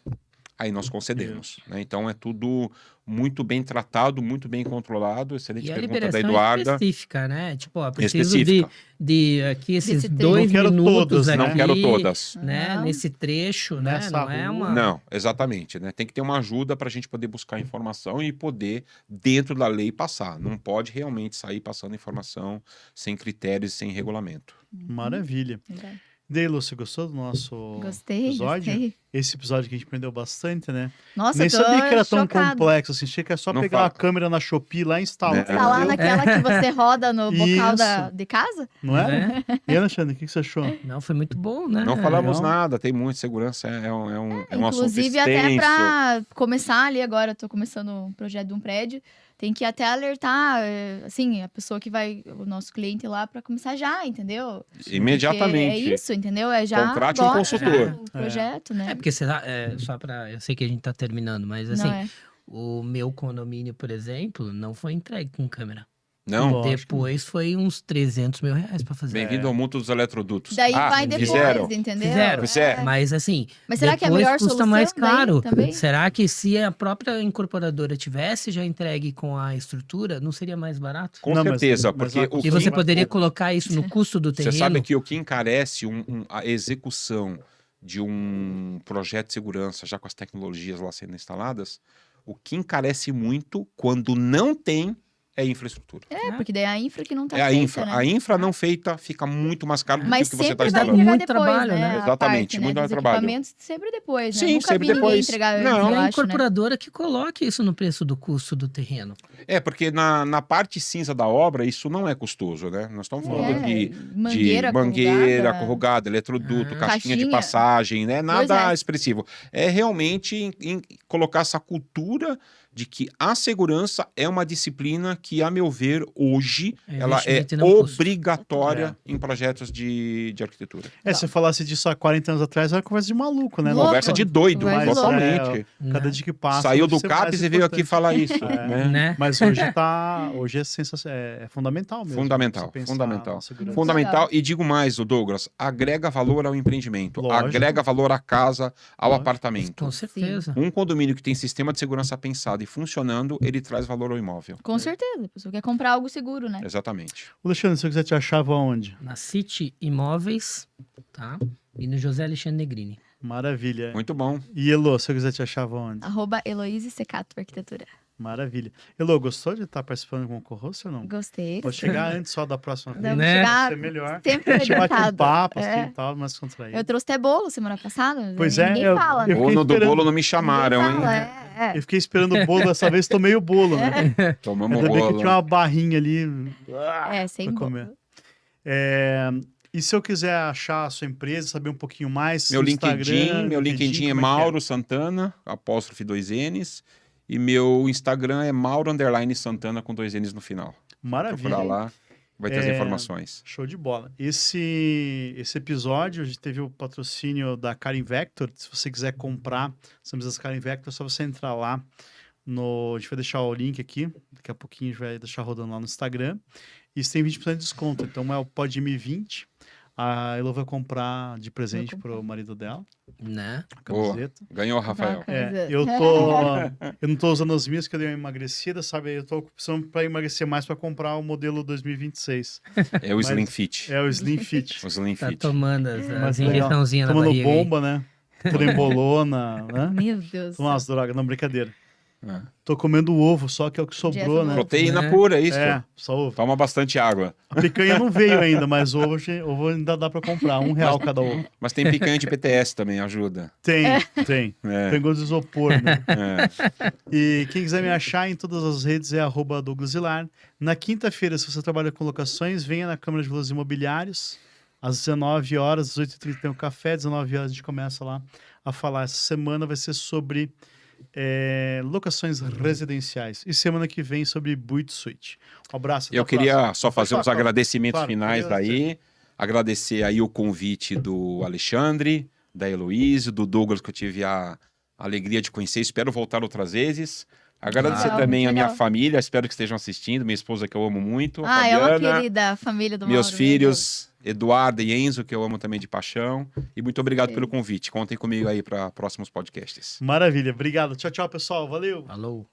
aí nós concedemos. Né? Então é tudo muito bem tratado, muito bem controlado. Excelente E a pergunta da liberação é Eduarda. específica, né? Tipo, ó, preciso Específica. de aqui esses Desse 2 Não quero minutos todas, né? aqui, Não quero todas. né? Não. Nesse trecho, né? Nessa Não é rua. uma... Não, exatamente. Né? Tem que ter uma ajuda para a gente poder buscar informação e poder, dentro da lei, passar. Não pode realmente sair passando informação sem critérios e sem regulamento. Maravilha. Legal. Daí, Lúcia, gostou do nosso Gostei, episódio? gostei. Esse episódio que a gente aprendeu bastante, né? Nossa, Nem eu tô sabia que era tão chocada. complexo assim. Achei que era só Não pegar fala. a câmera na Shopee lá e instalar. Né? Instalar entendeu? naquela que você roda no bocal Isso. de casa? Não é? Né? E Alexandre, o que você achou? Não, foi muito bom, né? Não falamos não. nada, tem muita segurança, é um assunto Inclusive, extenso. até para começar ali agora, eu tô começando um projeto de um prédio, tem que até alertar, assim, a pessoa que vai, o nosso cliente lá, para começar já, entendeu? Imediatamente. Porque é isso, entendeu? É já Contrate um agora, consultor. o projeto, né? É porque só pra... Eu sei que a gente tá terminando, mas assim, Não é. o meu condomínio, por exemplo, não foi entregue com câmera. Não? Lógico. Depois foi uns 300 mil reais pra fazer. Bem-vindo ao mundo dos eletrodutos. Daí vai depois, fizeram. entendeu? Fizeram. Fizeram. Mas assim, Mas será que é a depois melhor custa solução mais daí caro. também? Será que se a própria incorporadora tivesse já entregue com a estrutura, não seria mais barato? Com Não, mas- certeza, mas porque a o construção E você vai- poderia colocar isso no custo do Você terreno? sabe que o que encarece a execução de um projeto de segurança, já com as tecnologias lá sendo instaladas, o que encarece muito quando não tem é infraestrutura. É, porque daí é a infra que não tá É a feita, infra. né? A infra não feita fica muito mais caro do Mas que o que você está sempre vai instalando. entregar Muito depois, trabalho, né? né? a Exatamente, parte, muito né, mais dos trabalho. equipamentos sempre depois, né? Sim, Nunca sempre vi depois. ninguém entregar antes, Não. eu E a acho, né? incorporadora que coloque isso no preço do custo do terreno. É, porque na parte cinza da obra, isso não é custoso, né? Nós estamos falando de mangueira corrugada, eletroduto, Ah. caixinha de Caixinha. passagem, né? Pois Nada é. expressivo. É realmente em colocar essa cultura de que a segurança é uma disciplina que, a meu ver, hoje, ela é investimento e não custo. obrigatória em projetos de arquitetura. Se você falasse disso há 40 anos atrás, era conversa de maluco, né? Louco. Conversa de doido, Mas, totalmente. Cada dia que passa. Saiu do você vai CAPES ser e veio aqui importante. falar isso, É. né? Né? Mas hoje é sensacional, é fundamental mesmo. Fundamental, você pensar fundamental. na segurança. Fundamental, e digo mais, o Douglas, agrega valor ao empreendimento, Lógico. agrega valor à casa, ao Lógico. apartamento. Com certeza. Um condomínio que tem sistema de segurança pensado e funcionando, ele traz valor ao imóvel. Com certeza. A pessoa quer comprar algo seguro, né? Exatamente. Alexandre, se eu quiser te achar, vou aonde? Na City Imóveis, tá? E no José Alexandre Negrini. Maravilha. Muito bom. E Elô, se eu quiser te achar, vou aonde? @Heloise Secato Arquitetura. Maravilha. Elô, gostou de estar participando com o co-host ou não? Gostei. Vou chegar antes só da próxima vez. Vamos Né? chegar Ser melhor. sempre A gente bate um adiantado. papo, É. assim, tal, mais contraído. Eu trouxe até bolo semana passada. Pois é, Ninguém eu- fala, eu né? fiquei Ou no do esperando. bolo não me chamaram, Ninguém hein? fala, é. Eu fiquei esperando o bolo, dessa vez tomei o bolo, né? Tomamos Ainda bem que bolo. tinha uma barrinha ali. É, sem pra bolo. comer. E se eu quiser achar a sua empresa, saber um pouquinho mais, Meu Instagram, LinkedIn é como Mauro Santana, apóstrofe 2 N's. E meu Instagram é Mauro_Santana com 2 N's no final. Maravilha. Procurar lá, vai ter as É, informações. Show de bola. Esse episódio, a gente teve o patrocínio da Karen Vector. Se você quiser comprar as camisas Karen Vector, é só você entrar lá. A gente vai deixar o link aqui. Daqui a pouquinho a gente vai deixar rodando lá no Instagram. E você tem 20% de desconto. Então é o Podme 20. A Elo vai comprar de presente Vou pro marido dela. Né? A camiseta. Ganhou, Rafael. Vaca. Eu não tô usando as minhas, que eu dei uma emagrecida, sabe? Eu tô precisando para emagrecer mais para comprar o modelo 2026. É o Mas- Slim Fit. É o Slim Fit. O Slim Tá Fit. tomando as Mas legal. injeçãozinhas na Tomando barriga aí. bomba, né? Trembolona, né? Meu Deus. Tomar umas drogas, não, brincadeira. Tô comendo o ovo, só que é o que sobrou, Dieta do né? ovo. Proteína Né? pura, isso. É, só ovo. Toma bastante água. A picanha não veio ainda, mas ovo ainda dá pra comprar. R$1 cada ovo. Mas tem picanha de PTS também, ajuda. Tem. É. Tem gosto de isopor, né? É. E quem quiser me achar em todas as redes é @DouglasVilar. Na quinta-feira, se você trabalha com locações, venha na Câmara de Valores Imobiliários. Às 19 horas, às 8h30 tem um café, 19 horas a gente começa lá a falar. Essa semana vai ser sobre locações residenciais. E semana que vem sobre Build Suite. Um abraço. até Eu a queria próxima. só fazer uns Claro, agradecimentos claro, finais queria dizer. aí. Agradecer aí o convite do Alexandre, da Heloíse, do Douglas, que eu tive a alegria de conhecer. Espero voltar outras vezes. Agradecer Legal, também muito a minha legal. família, espero que estejam assistindo. Minha esposa, que eu amo muito, a Ah, é uma Fabiana, querida a família do meus Mauro, filhos, Eduardo e Enzo, que eu amo também de paixão. E muito obrigado Sim. pelo convite. Contem comigo aí para próximos podcasts. Maravilha. Obrigado. Tchau, tchau, pessoal. Valeu. Falou.